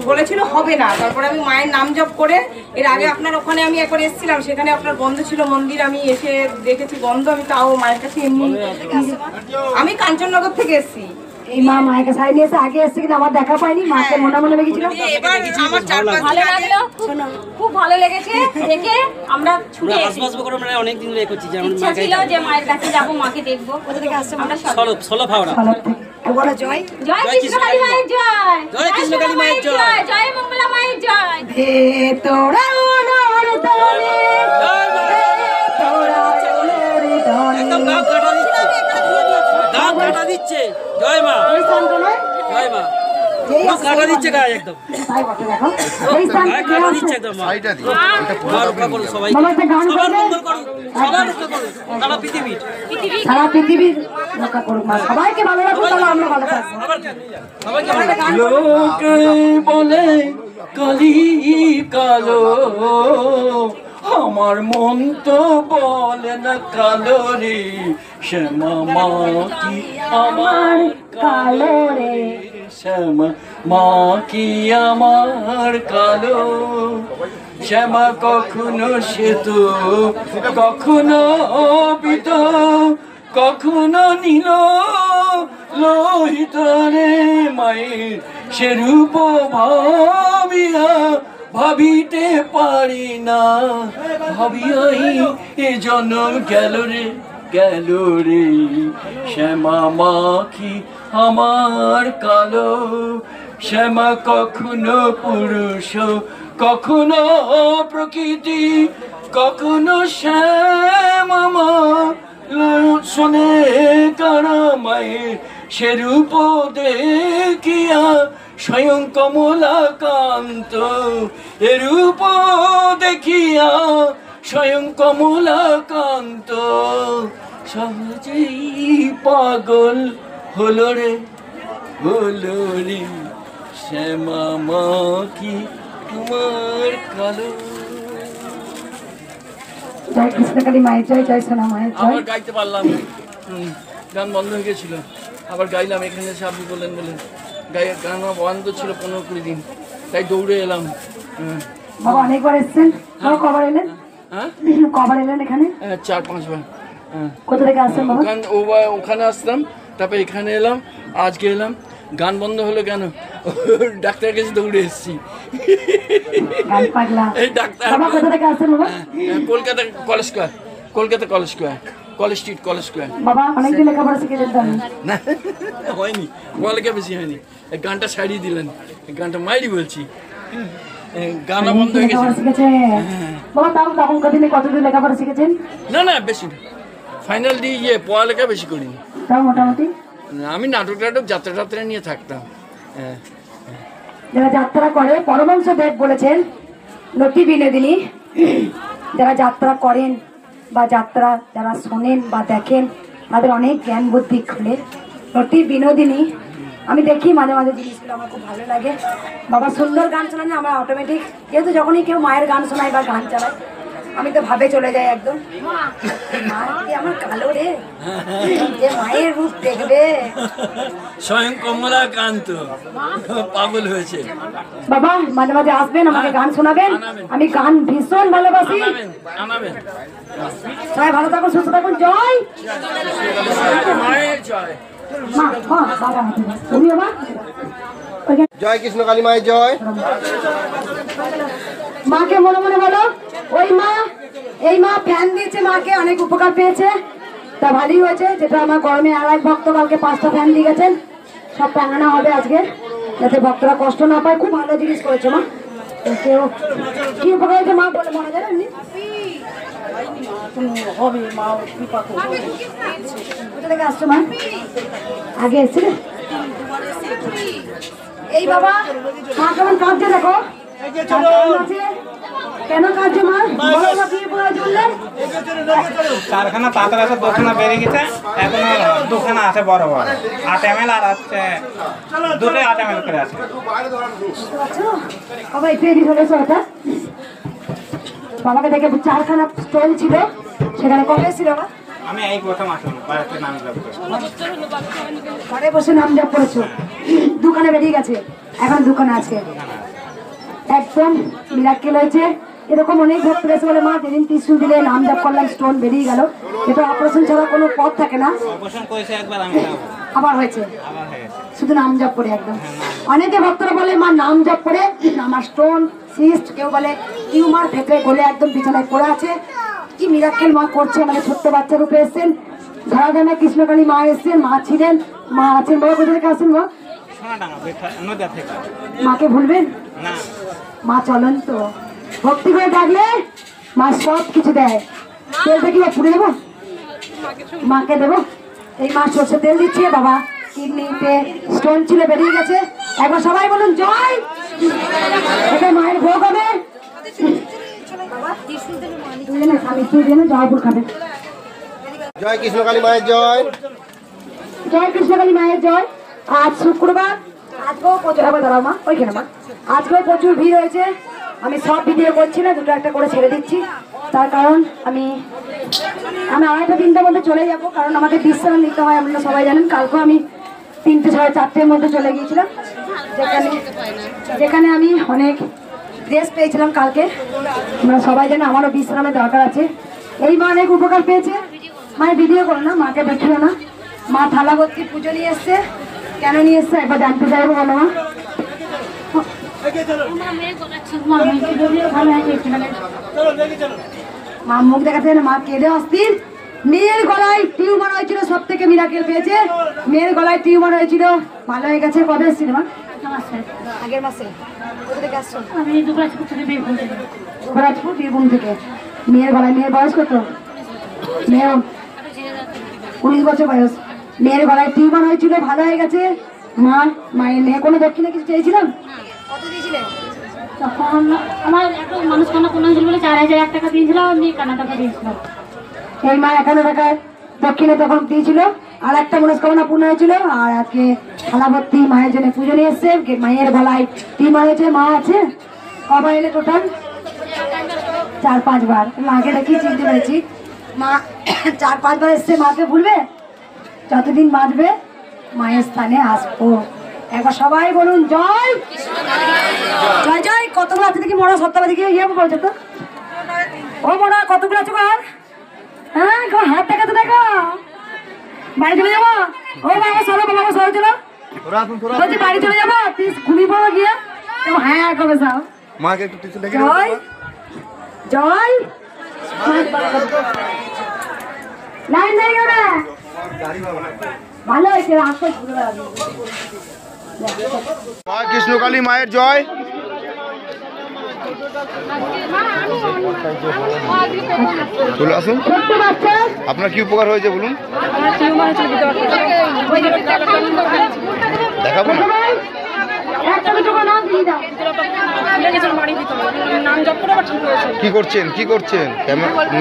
বলেছিল হবে না। তারপরে আমি মায়ের নাম জপ করে, এর আগে আপনার ওখানে আমি একবার এসেছিলাম, সেখানে আপনার বন্ধ ছিল মন্দির, আমি এসে দেখেছি বন্ধ। আমি তাও মায়ের কাছে এমনি, আমি কাঞ্চননগর থেকে এসেছি। এই মা মায়ের শাড়ি নিয়ে এসে আগে এসছে, কিন্তু আমার দেখা পাইনি, মাকে মনে মনে লেগেছিল। এবার আমার 4-5 ভালো লাগলো, খুব ভালো লেগেছে দেখে। আমরা ছুটে এসেছি, অনেক দিন ধরে করছি, যেমন ইচ্ছা ছিল যে মায়ের কাছে যাবো, মাকে দেখবো। কোথা থেকে আসছে? আমরা সলভ হাওড়া। বলো জয় জয় কৃষ্ণকালী মায়ের জয়, জয় কৃষ্ণকালী মায়ের জয়, জয় মঙ্গলা মায়ের জয়। তোরা ওনার তলে, তোরা ওনার তলে, একদম গাও কাটা দিচ্ছে, জয় মা, জয় মা, কাটা দিচ্ছে গায়ে একদম, তাই বটে। দেখো এই স্থান কাটা দিচ্ছে একদম। শাড়িটা দিও, এটা মা রক্ষা করো সবাই, বাবা একটা গান সবার করবে, মঙ্গল করো, সবার রক্ষা করো, সারা পৃথিবীর, সারা পৃথিবীর রক্ষা করুক মা। সবাইকে ভালো রাখুক, তাহলে আমরা ভালো থাকবো। লোকে বলে কালি কালো, আমার মন তো বলে না কালো রে, শ্যামা মা কি আমার কালো রে, শ্যামা মা কি আমার কালো, শ্যামা কখনো শ্বেত, কখনো পিত, কখনো নীল লোহিত রে মায়ের সে রূপ ভাবিয়া ভাবিতে পারি না, ভাবিয়াই এ জন্ম গেল রে, শ্যামা মা কি আমার কালো, শ্যামা কখনো পুরুষ, কখনো প্রকৃতি, কখনো শ্যামা মা শোনে কারা মায়ের সে রূপ দেখিয়া স্বয়ং কমলাকান্ত, এ রূপ দেখিয়া স্বয়ং কমলাকান্ত সহজেই পাগল হলো রে শ্যামা মা কি আমার কালো। জয় কৃষ্ণকালী মায়ের জয়, জয় সোনা মায়ের জয়। আবার গাইতে পারলাম, গান বন্ধ হয়ে গেছিল, আবার গাইলাম। এখানে এসে আপনি বললেন গান বন্ধ ছিল 15-20 দিন, তাই দৌড়ে এলাম। বাবা অনেকবার এসছেন, কবার এলেন? কবার এলেন এখানে? 4-5 বার। কোথা থেকে আসছেন বাবা? ওখানে আসতাম, তারপরে এখানে এলাম, আজকে এলাম। গান বন্ধ হলো কেন, ডাক্তার কাছে দৌড়ে এসেছি। এই doctor Kolkata college square, Kolkata college square, college street, college square. বাবা অনেকদিন লেখাপড়া শিখেছেন তো? না হয়নি, পড়ালেখা বেশি হয়নি। গানটা ছাড়িয়ে দিলেন, গানটা মাইরি বলছি, গানা বন্ধ হয়ে গেছে। বাবা তাও তখনকার দিনে কতদিন লেখাপড়া শিখেছেন? না বেশি না, ফাইনাল দিয়ে পড়ালেখা বেশি করিনি। তাও মোটামুটি আমি নাটক যাত্রা নিয়ে থাকতাম। যারা যাত্রা করে পরমহংস দেব বলেছেন, নটি বিনোদিনী, যারা যাত্রা করেন বা যাত্রা যারা শোনেন বা দেখেন তাদের অনেক জ্ঞান বুদ্ধি খুলে। নটি বিনোদিনী আমি দেখি মাঝে মাঝে জিনিসগুলো আমার খুব ভালো লাগে। বাবা সুন্দর গান শোনান, আমার অটোমেটিক, যেহেতু যখনই কেউ মায়ের গান শোনায় বা গান চালায় আমি তো ভাবে চলে যাই একদম, আমার কালো রে, যে মায়ের রূপ দেখবে স্বয়ং কমলাকান্ত পাগল হয়েছে। বাবা মাঝে মাঝে আসবেন, আমাকে গান শোনাবেন, আমি গান ভীষণ ভালোবাসি। সবাই ভালো থাকুন, সুস্থ থাকুন, জয় মায়ের জয়। জয় কৃষ্ণ কালী মায়ের জয়। মাকে মনে মনে বলো, ওই মা, এই মা ফ্যান দিয়েছে, মাকে অনেক উপকার পেয়েছে, তা ভালোই হয়েছে। যেটা আমার গরমে আর এক ভক্ত কালকে 5টা ফ্যান দিয়ে গেছেন, সব টাঙানো হবে আজকে, যাতে ভক্তরা কষ্ট না পায়। খুব ভালো জিনিস করেছে মা। কেউ কি উপকার হয়েছে মা বলে মনে যায় এমনি হবে। মা কোথা থেকে আসছো মা? আগে এসেছিলে? এই বাবা মা কেমন কাঁদছে দেখো, কেন কাঁদছে মা? কারখানা তাড়াতাড়ি আছে, 2খানা বেরিয়ে গেছে, এখনো 2খানা আছে বড় বড়, 8 ml আর আছে 2টোই 8 ml করে আছে। বাবা একটু এদিক হলে ওটা বাবাকে দেখে 4খানা স্টল ছিল, সেখানে কবে এসেছিল বাবা? আমি এই প্রথম আসলাম, বাড়িতে নাম জপ করে, ঘরে বসে নাম জপ করেছো, দোকানে বেরিয়ে গেছে, এখন দোকানে আছে, একদম মিরাক্কেল হয়েছে। এরকম অনেক ভক্ত এসে বলে মা যেদিন ত্রিশূল দিলে নাম জপ করলাম স্টোন বেরিয়ে গেল, এটা অপারেশন ছাড়া কোনো পথ থাকে না। অপারেশন করেছে একবার, আমি আবার হয়েছে, শুধু নাম জপ করে একদম। অনেকে ভক্তরা বলে মা নাম জপ করে আমার স্টোন, সিস্ট, কেউ বলে টিউমার ফেটে গলে একদম বিছানায় পড়ে আছে। কি মিরাক্কেল মা করছে, মানে ছোট্ট বাচ্চা রূপে এসছেন। ঝাড়াডাঙ্গা কৃষ্ণকালী মা এসছেন, মা ছিলেন, মা আছেন। বাবা কোথা থেকে আসছেন মা? মাকে ভুলবেন না, মা চলেন তো, ভক্তি করে ডাকলে মা সব কিছু দেয়। তেল দেখি পুড়ে দেবো, মাকে দেবো। এই মা সর্ষে তেল দিচ্ছে, বাবা কিডনিতে স্টোন ছিল বেরিয়ে গেছে। একবার সবাই বলুন জয়, এটা মায়ের ভোগ হবে। জয়পুর খাবে। জয় কৃষ্ণ কালী মায়ের জয়। জয় কৃষ্ণকালী মায়ের জয়। আজ শুক্রবার, আজকেও প্রচুর, দাঁড়াও মা ওইখানে মা, আজকেও প্রচুর ভিড় হয়েছে। আমি সব ভিডিও করছি না, দুটো একটা করে ছেড়ে দিচ্ছি, তার কারণ আমি 2:30-3টার মধ্যে চলে যাব, কারণ আমাকে বিশ্রাম নিতে হয়, আপনারা সবাই জানেন। কালকেও আমি 3টে 4টের মধ্যে চলে গিয়েছিলাম, যেখানে আমি অনেক ড্রেস পেয়েছিলাম কালকে। আমরা সবাই জানি আমারও বিশ্রামের দরকার আছে। এই মা অনেক উপকার পেয়েছে। মায়ের ভিডিও করো না, মাকে দেখিও না। মা থালা ভর্তি পুজো নিয়ে এসছে, কেন নিয়ে এসছে একবার জানতে চাইবো। বলো মা। মা মুখ দেখাতে না, মা কেঁদে অস্থির। মেয়ের গলায় টিউমার হয়েছিল, সব থেকে মিরাকেল পেয়েছে। মেয়ের গলায় টিউমার হয়েছিল, ভালো হয়ে গেছে। কবে এসেছিল মা? আগের মাসে। কোথা থেকে আসছো? আমি দুবরাজপুর থেকে, বীরভূম থেকে। মেয়ের গলায়, মেয়ের বয়স কত? মেয়ে 19 বছর বয়স। মেয়ের গলায় টিউমার হয়েছিল, ভালো হয়ে গেছে। মায়ের মেয়ে কোনো দক্ষিণে কিছু চেয়েছিলাম? কত দিয়েছিলেন? তখন আমার একটা মানুষ কোনো হয়েছিল বলে 4000 টাকা দিয়েছিল, আমি 51 টাকা দিয়েছিলাম। এই মা 51 টাকা দক্ষিণে তখন দিয়েছিল। আর একটা মনস্কামনা পূর্ণ হয়েছিল। আর আজকে থালা ভর্তি মায়ের জন্য পুজো নিয়ে এসছে। মায়ের গলায় টিউমার হয়েছে। মা আছে কবার এলে টোটাল? 4-5 বার। মাকে দেখি চিনতে পেরেছি। মা 4-5 বার এসছে। মাকে ভুলবে? যতদিন বাঁচবে মায়ের স্থানে আসবো। একবার সবাই বলুন জয় জয় জয়। কতগুলো আছে দেখি মরা সত্যবাদী ইয়ে বলছে তো। ও মরা কতগুলো আছে আর? হ্যাঁ হাত দেখাতে দেখো। বাড়ি চলে যাবো? ও বাবা সরো, বাবা সরো, চলো বলছি বাড়ি চলে যাবো। তুই ঘুমিয়ে পড়ো গিয়ে। হ্যাঁ কবে যাও? মাকে একটু কিছু দেখে জয় জয়। লাইন নাই গেলে ভালো হয়েছে। আসতে জয় কৃষ্ণকালী মায়ের জয়। চলে আসুন। আপনার কি উপকার হয়েছে বলুন? দেখাবো না? কি করছেন, কি করছেন?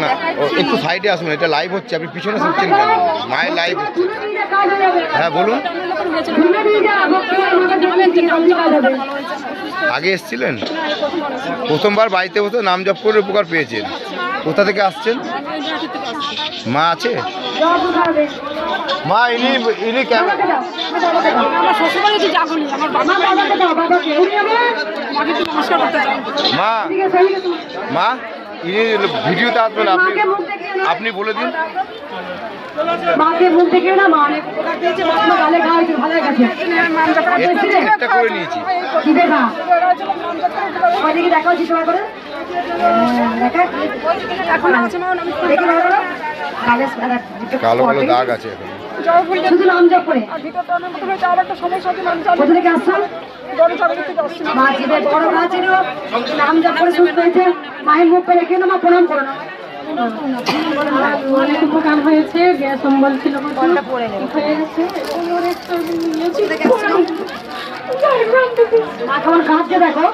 না একটু সাইডে আসুন, এটা লাইভ হচ্ছে। আপনি পিছনে শুনছেন কেন? মায়ের লাইভ হচ্ছে। হ্যাঁ বলুন। আগে এসেছিলেন? প্রথমবার বাড়িতে বসে নাম জপ করে উপকার পেয়েছেন। কোথা থেকে আসছেন? মা আছে? মা ইনি কেমন? মা মা ইনি ভিডিওতে আসবেন, আপনি বলে দিন। মাকে মুখ থেকে না, মা অনেক উপকার পেয়েছে। মা তোমার গালে ঘা হয়েছে, ভালো হয়ে গেছে। একটা করে নিয়েছি। কি দেখা? ওইদিকে দেখা হচ্ছে তোমার করে দেখা। এখন আছে মা, দেখি ভালো করে কালো কালো দাগ আছে এখন। শুধু নাম জপ করে। কোথা থেকে আসছেন? মা জীবের বড় ঘা ছিল, নাম জপ করে সুস্থ হয়েছে। মায়ের মুখ করে রেখে না, মা প্রণাম করো না। অনেক উপকার হয়েছে। গ্যাস অম্বল ছিল, মা কেমন কাঁদছে দেখো।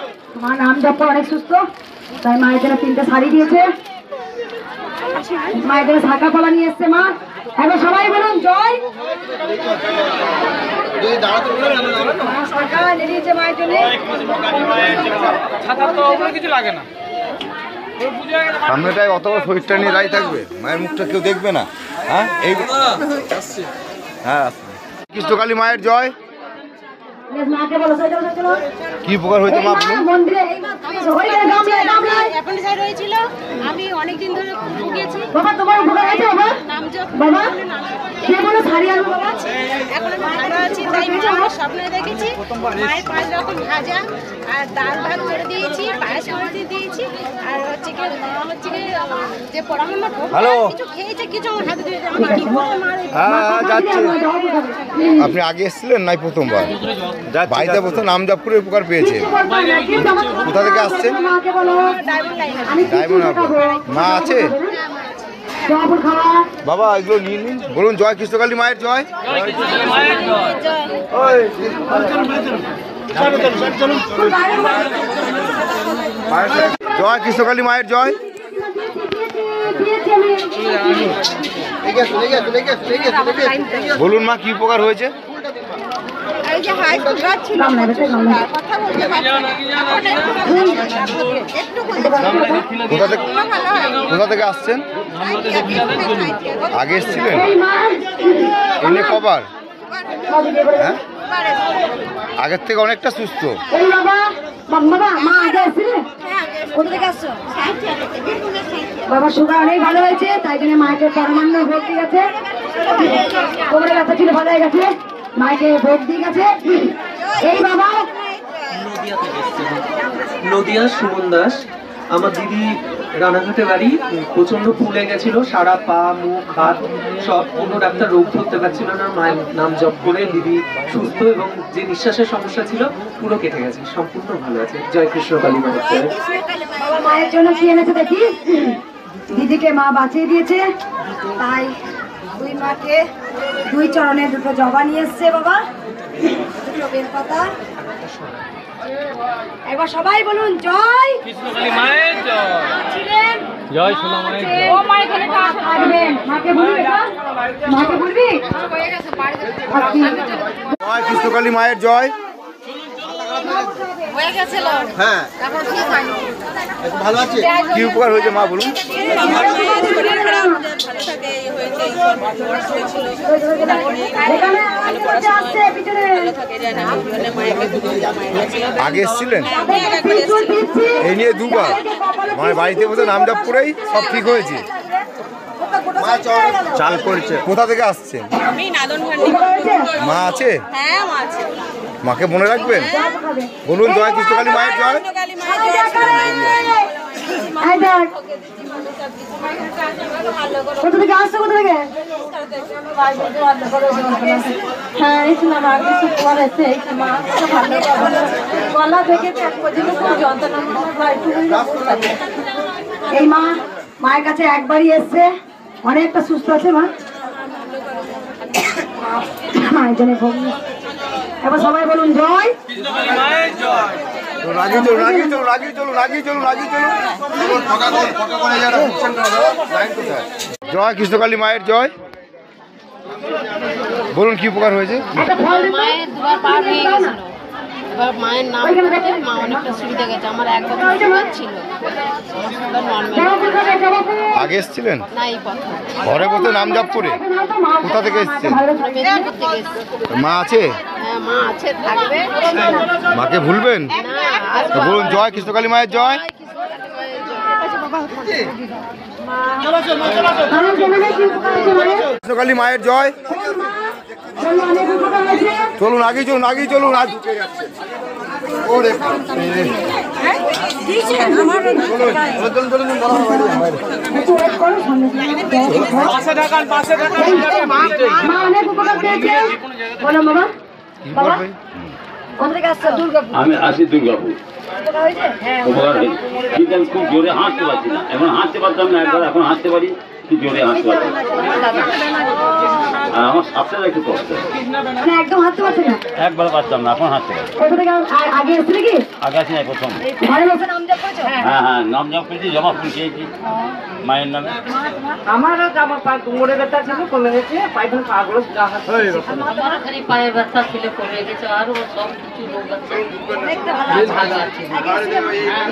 মা নাম জপ করে অনেক সুস্থ। তাই মায়ের জন্য 3টে শাড়ি দিয়েছে। মায়ের জন্য শাখা ফলা নিয়ে এসছে মা। এখন সবাই বলুন জয়। শাখা এনে দিয়েছে মায়ের জন্য। কিছু লাগে না। সামনেটায় অত বড় শরীরটা নিয়ে দাঁড়িয়ে থাকবে, মায়ের মুখটা কেউ দেখবে না। হ্যাঁ এই হ্যাঁ কৃষ্ণকালী মায়ের জয়। কি উপকার হয়েছে মা বলুন? হয়েছিল, আমি অনেকদিন ধরে ভুগেছি। বাবা তোমার উপকার হয়েছে বাবা? বাবা কে বলো শাড়ি আনো বাবা? এখন আমি ভালো আছি, তাই আমার স্বপ্নে দেখেছি মায়ের 5 রকম ভাজা আর ডাল ভাত করে দিয়েছি, পায়েস করে দিয়েছি। আর হচ্ছে কি মা হচ্ছে কি যে পরামর্শ কিছু খেয়েছে, কিছু আমার হাতে দিয়েছে। আমি কি বলবো মার? হ্যাঁ যাচ্ছে। আপনি আগে এসেছিলেন নাই প্রথমবার? বাড়িতে বসে নাম জপ করে উপকার পেয়েছেন। কোথা থেকে আসছেন? ডায়মন্ড হারবার। মা আছে? বাবা এগুলো নিয়ে নিন, বলুন জয় কৃষ্ণকালী মায়ের জয়। জয় কৃষ্ণকালী মায়ের জয়। বলুন মা কি উপকার হয়েছে? কোথা থেকে আসছেন? আগে এসেছিলেন? এনে কবার? হ্যাঁ আগের থেকে অনেকটা সুস্থ। এই বাবা বাবা মা আগে আসছিলে কোথা থেকে আসছো? বাবা সুগার অনেক ভালো হয়েছে, তাই জন্য মাকে পরমান্ন ভোগ দিয়ে গেছে। কোমরে ব্যথা ছিল ভালো হয়ে গেছে, মাকে ভোগ দিয়ে গেছে। এই বাবা নদিয়া সুমন দাস, আমার দিদি রানাঘাটে বাড়ি, প্রচন্ড ফুলে গেছিল সারা পা মুখ হাত সব, কোনো ডাক্তার রোগ ধরতে পারছিল না। মায়ের নাম জপ করে দিদি সুস্থ এবং যে নিঃশ্বাসের সমস্যা ছিল পুরো কেটে গেছে, সম্পূর্ণ ভালো আছে। জয় কৃষ্ণ কালী মায়ের জয়। বাবা মায়ের জন্য কি এনেছে দেখি। দিদিকে মা বাঁচিয়ে দিয়েছে, তাই দুই মাকে দুই চরণে দুটো জবা নিয়ে এসছে বাবা, দুটো বেলপাতা। একবার সবাই বলুন জয় মায়ের ছিলেন জয় সোনা মায়ের জয়। ও মা এখানে আসবেন, মাকে বলবি এটা, মাকে বলবি। জয় কৃষ্ণকালী মায়ের জয়। হ্যাঁ ভালো আছে। কি উপকার হয়েছে মা বলুন? আগে এসেছিলেন এই নিয়ে দুবার, মানে বাড়িতে বসে নাম জপ করেই সব ঠিক হয়েছে। চাল করেছে। কোথা থেকে আসছেন? মা আছে? মাকে মনে রাখবেন, বলুন জয় কৃষ্ণকালী মায়ের জয়। কোথা থেকে আসছো? কোথা থেকে? হ্যাঁ গলা থেকে এই মা মায়ের কাছে একবারই এসছে, অনেকটা সুস্থ আছে মা। মায়ের জন্য ভোগ এবার সবাই বলুন জয়। জয় কৃষ্ণকালী মায়ের জয়। বলুন কি উপকার হয়েছে? মায়ের দুবার পা ভেঙে গেছিল, এবার মায়ের নাম করতে মা অনেকটা সুবিধা গেছে। আমার এক বছর সুগার ছিল, আগে এসেছিলেন? না এই প্রথম। ঘরে বসে নাম জপ করে? কোথা থেকে এসেছেন? মেদিনীপুর থেকে এসেছি। মা আছে? হ্যাঁ মা আছে, থাকবে। মাকে ভুলবেন? বলুন জয় কৃষ্ণকালী মায়ের জয়। কৃষ্ণকালী মায়ের জয়। চলুন আগেই চলুন, আগেই চলুন। আজ আমি আসি দুর্গাপুর। উপকার হয়েছে, কিন্তু আমি খুব জোরে হাঁটতে পারছি না। এখন হাঁটতে পারতাম না একবার, এখন হাঁটতে পারি, কি জোরে হাঁটতে পারছি না। আর আমার সাপটার একটু কষ্ট, একদম হাঁটতে পারছি না, একবার পারতাম না, এখন হাঁটতে পারি। আগে এসেছিল কি? আগে আসি না, প্রথম। ঘরে বসে নাম জপ করেছো? হ্যাঁ হ্যাঁ নাম জপ করেছি, জমা ফুল খেয়েছি মায়ের নামে। আমারও আমার পা কোমরে ব্যথা ছিল, কমে গেছে, পায়খানা পাগুলো আমার খালি পায়ের ব্যথা ছিল, কমে গেছে। আরো সব কিছু রোগ আছে, ভালো আছে।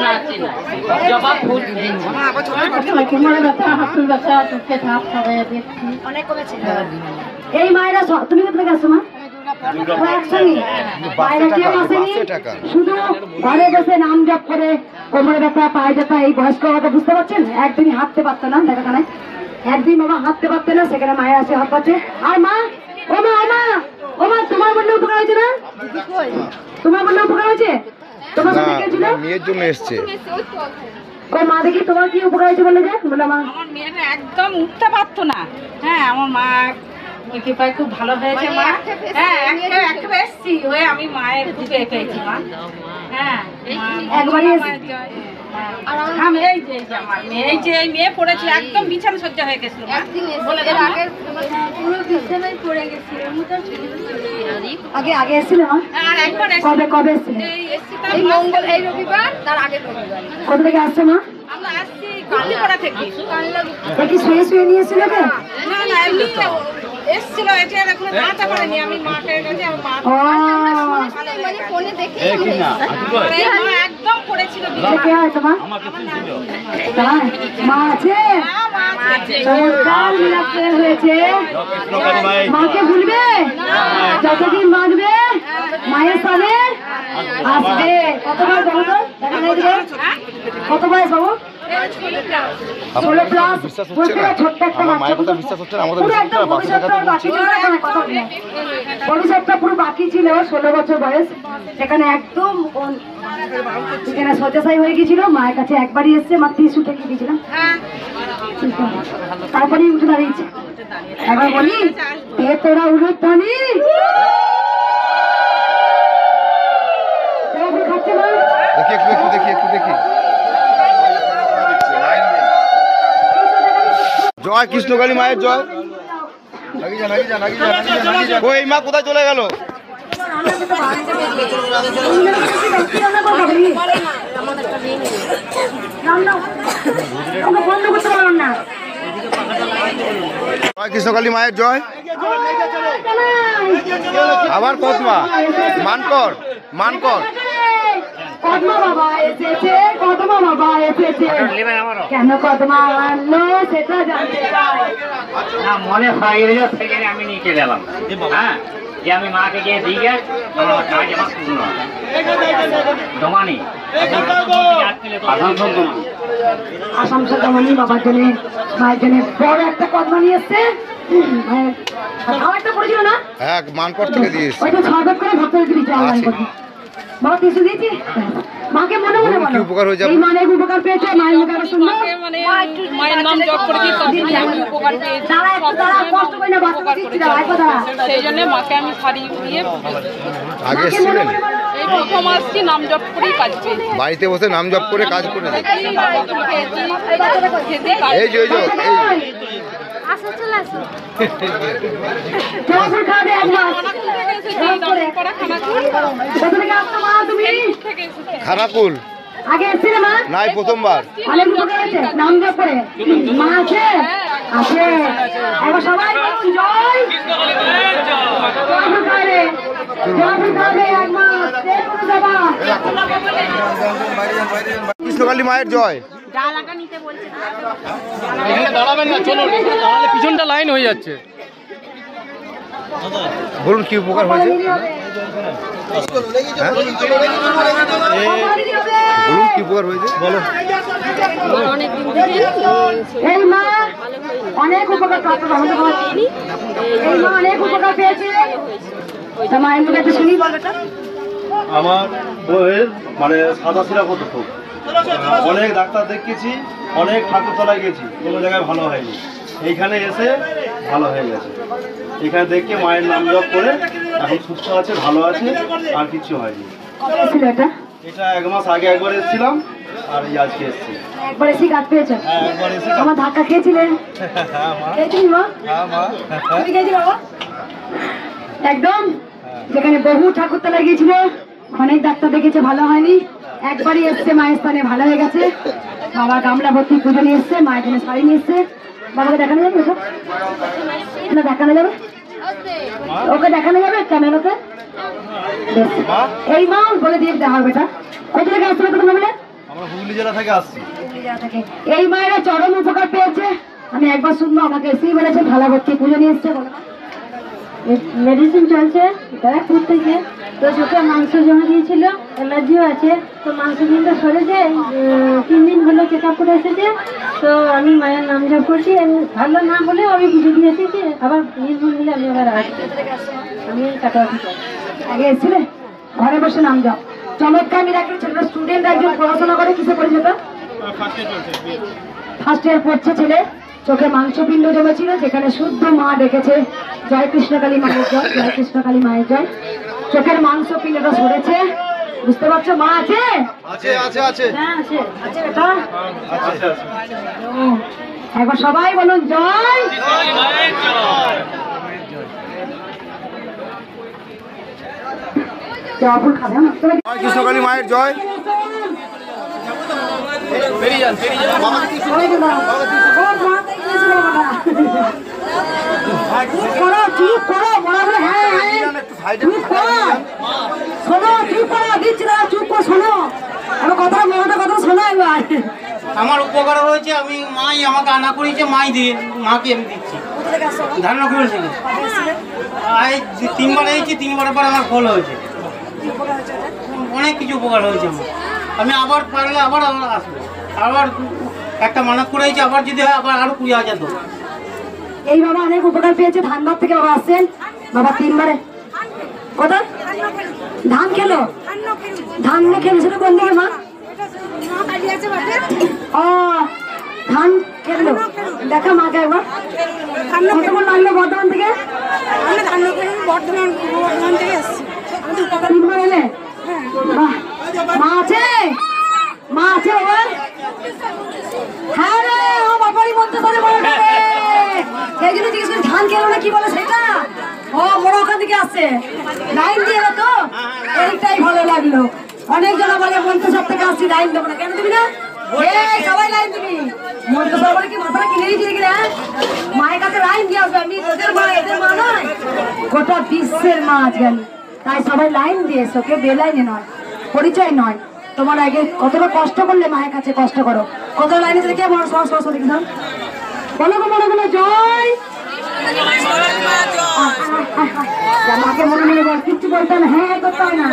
না আছি না, জবা ফুল কোমরে ব্যথা, হাঁটুর ব্যথা, চোখে ধাপ খাবে দেখছি অনেক কমেছে। এই মায়েরা তুমি কোথা থেকে আসছো মা? শুধু ঘরে বসে নাম জপ করে কোমরে ব্যথা পায়ে ব্যথা এই বয়স্ক কথা বুঝতে পারছেন, একদিনই হাঁটতে পারতো না, দেখা নাই একদিন বাবা হাঁটতে পারতো না, সেখানে মায়ের আসে হাত পাচ্ছে। আর মা ও মা ও মা ও মা তোমার বললে উপকার হয়েছে না? তোমার বললে উপকার হয়েছে? তোমার সাথে কে ছিল? মেয়ের জন্য এসছে। ও মা দেখি তোমার কি উপকার হয়েছে বলে যে বলে মা আমার মেয়েটা একদম উঠতে পারতো না। হ্যাঁ আমার মা কৃপায় খুব ভালো হয়েছে মা। হ্যাঁ একেবারে এসছি হয়ে আমি মায়ের বুকে পেয়েছি মা। হ্যাঁ একবারই আমি এই যে আমার মেয়ে, এই যে এই মেয়ে পড়েছিল একদম বিছানা সজ্জা হয়ে গেছিল। আগে আগে এসেছিল মা? কবে কবে এসেছিল? এই মঙ্গল, এই রবিবার, তার আগের রবিবার। কোথা থেকে আসছে মা? আমরা আসছি কালীপাড়া থেকে। দেখি শুয়ে শুয়ে নিয়েছিল কে? না না এমনি এসেছিল, এটা এখন দাঁড়াতে পারেনি। আমি মাকে গেছি, আমার মা ও মানে ফোনে দেখে এই কি না মা একদম পড়েছিল কে হয় তোমার? তাই মা আছে? চমৎকার মিলাপ্রে হয়েছে। মাকে ভুলবে? যতদিন বাঁচবে মায়ের সামনে আসবে। কতবার বলো তো? কত বয়স বাবু? 16 প্লাস। ছোট্ট একটা ভবিষ্যৎটা পুরো বাকি ছিল। 16 বছর বয়স, সেখানে একদম সেখানে শয্যাশায়ী হয়ে গেছিল। মায়ের কাছে একবারই এসছে, মা টিস্যু ঠেকে দিয়েছিলাম, তারপরে উঠে দাঁড়িয়েছে। একবার বলি এ তোরা উঠে টানি খাচ্ছে না। দেখি জয় কৃষ্ণকালী মায়ের জয়। ওই মা কোথায় চলে গেল? জয় কৃষ্ণকালী মায়ের জয়। আবার কদমা মানকর কদমা বাবা এসেছে, কদমা বাবা এসেছে। কেন কদমা আনলো সেটা জানতে চাই। না মনে হয় আমি নিয়ে চলে এলাম। হ্যাঁ, যে আমি মাকে গিয়ে দিয়ে আমার কাজ আমার পূর্ণ দমানি আসামসা দমানি বাবার জন্য মায়ের জন্য বড় একটা কদমা নিয়ে এসছে। খাবারটা পড়েছিল না? হ্যাঁ, মানকর থেকে দিয়েছে। ওইটা ছয়বার করে ভাবতে দিয়েছি। বাবা কিছু দিয়েছি মাকে মনে মনে বলো উপকার হয়ে যাবে। এই মানের উপকার পেয়েছে, মায়ের উপকার শুনলো। মায়ের নাম জপ করে কি উপকার পেয়েছি, কষ্ট করে না বাচ্চা দিচ্ছি না সেই জন্য মাকে আমি শাড়ি দিয়ে আগে এসেছিলেন। এই প্রথম আসছি, নাম জপ করেই কাজ পেয়েছি। বাড়িতে বসে নাম জপ করে কাজ করে এই যে আসো চলে আসো। তোমার খাবে একবার খানাকুল আগে এসেছিলে মা? নাই, প্রথমবার। অনেক উপকার আছে নাম জপ করে। মা আছে আছে এবার সবাই বলুন জয় কৃষ্ণকালী মায়ের জয়। দাঁড়াবেন না, চলুন, পিছনটা লাইন হয়ে যাচ্ছে। বলুন কি উপকার হয়েছে, বলুন কি উপকার হয়েছে বলো। এই মা অনেক উপকার প্রাপ্ত, এই মা অনেক উপকার পেয়েছে। মায়ের মুখে একটা শুনি বলটা। আমার বউয়ের মানে সাদা শিরা কত খুব অনেক ডাক্তার দেখিয়েছি, অনেক ঠাকুরতলায় গেছি, কোনো জায়গায় ভালো হয়নি। এইখানে এসে ভালো হয়ে গেছে। এখানে দেখে মায়ের নাম জপ করে এখন সুস্থ আছে, ভালো আছে, আর কিছু হয়নি। এটা 1 মাস আগে একবার এসেছিলাম, আর এই আজকে এসেছি। একবার এসে কাজ পেয়েছো? হ্যাঁ, একবার এসে। আমার ধাক্কা খেয়েছিলেন? হ্যাঁ মা। খেয়েছিলি মা? হ্যাঁ মা। তুমি খেয়েছি বাবা? একদম যেখানে বহু ঠাকুরতলা গিয়েছিল, অনেক ডাক্তার দেখেছে, ভালো হয়নি, একবারই এসছে মায়ের স্থানে, ভালো হয়ে গেছে। বাবা গামলা ভর্তি পুজো নিয়ে এসছে, মায়ের জন্য শাড়ি নিয়ে এসছে। বাবাকে দেখানো যাবে ওসব? না দেখানো যাবে, ওকে দেখানো যাবে ক্যামেরাতে। এই মা বলে দিয়ে দেওয়া হবে। এটা কোথা থেকে আসতে হবে তুমি বলে? আমরা হুগলি জেলা থেকে আসছি। এই মায়েরা চরম উপকার পেয়েছে। আমি একবার শুনবো, আমাকে এসেই বলেছে ভালা ভর্তি পুজো নিয়ে এসছে। মেডিসিন চলছে ব্যারাকপুর থেকে, তো চোখে মাংস জমা দিয়েছিল, অ্যালার্জিও আছে, তো মাংস কিন্তু সরেছে। 3 দিন হলো চেক আপ করে এসেছে। তো আমি মায়ের নাম জপ করছি, ভালো না হলেও আমি পুজো দিয়ে এসেছি। আবার নির্ভুল হলে আমি আবার আসছি। আমি কাটাতে আগে এসেছিলে ঘরে বসে নাম জপ, চমৎকার মিরাকেল ছেলে। স্টুডেন্ট একজন পড়াশোনা করে, কিসে পড়েছে তো? ফার্স্ট ইয়ার পড়ছে ছেলে। চোখে মাংসপিণ্ড জমেছিল, যেখানে শুদ্ধ মা ডেকেছে জয় কৃষ্ণকালী মায়ের জয়, জয় কৃষ্ণকালী মায়ের জয়। চোখের মাংসপিণ্ডটা সরেছে, বুঝতে পারছো? মা আছে? হ্যাঁ আছে বেটা। একবার সবাই বলুন জয়। জয়ফুল খাবে না? কৃষ্ণকালী মায়ের জয়। শোনো, চুপ করো, দিচ্ছি না, চুপ করো, শোনো। আমার কথা একবার। আমার উপকার হয়েছে, আমি মাই আমাকে আনা করেছে, মাই দিয়ে মাকে আমি দিচ্ছি। ধারণা থেকে তিনবার এসেছি, তিনবারের পর আমার ফল হয়েছে, অনেক কিছু উপকার হয়েছে আমার। আমি আবার পারলে আবার আসবো, আবার একটা মানত করে হয়েছে, আবার যদি হয় আবার আরো 20,000 দেবো। এই বাবা অনেক উপকার পেয়েছে, ধানবাদ থেকে বাবা আসছেন। বাবা তিনবারে কোথায় ধান খেলো? ধান খেলছিল কোন দিকে মা? ও ধান খেললো, দেখা মাকে একবার। কতক্ষণ লাগলো বর্ধমান থেকে? বর্ধমান থেকে এসছি। তিনবার এলে? মা আছে? মা আছে? হ্যাঁ রে, ও বাবারই মধ্যে ধরে বলে সেই জন্য জিজ্ঞেস করি ধান খেলো না কি বলে সেটা। ও বড় ওখান থেকে আসছে, লাইন দিয়ে তো এইটাই ভালো লাগলো। অনেকজন বলে মন্ত্রসব থেকে আসছি, লাইন দেবো না। কেন দিবি না? সবাই লাইন দিবি। মন্ত্রসব বলে কি মাথাটা কিনে দিয়েছি নাকি না? মায়ের কাছে লাইন দিয়ে আসবে। আমি ওদের মা, এদের মা নয়, গোটা বিশ্বের মা আজকাল। তাই সবাই লাইন দিয়েছো, কেউ বেলাইনে নয়, পরিচয় নয়। তোমার আগে কতটা কষ্ট করলে মায়ের কাছে কষ্ট করো, কত লাইনে থেকে বড় সহজ দেখি না বলো গো, বলো বলো জয়। মাকে মনে মনে বল, কিচ্ছু বলতে না, হ্যাঁ করতে হয় না।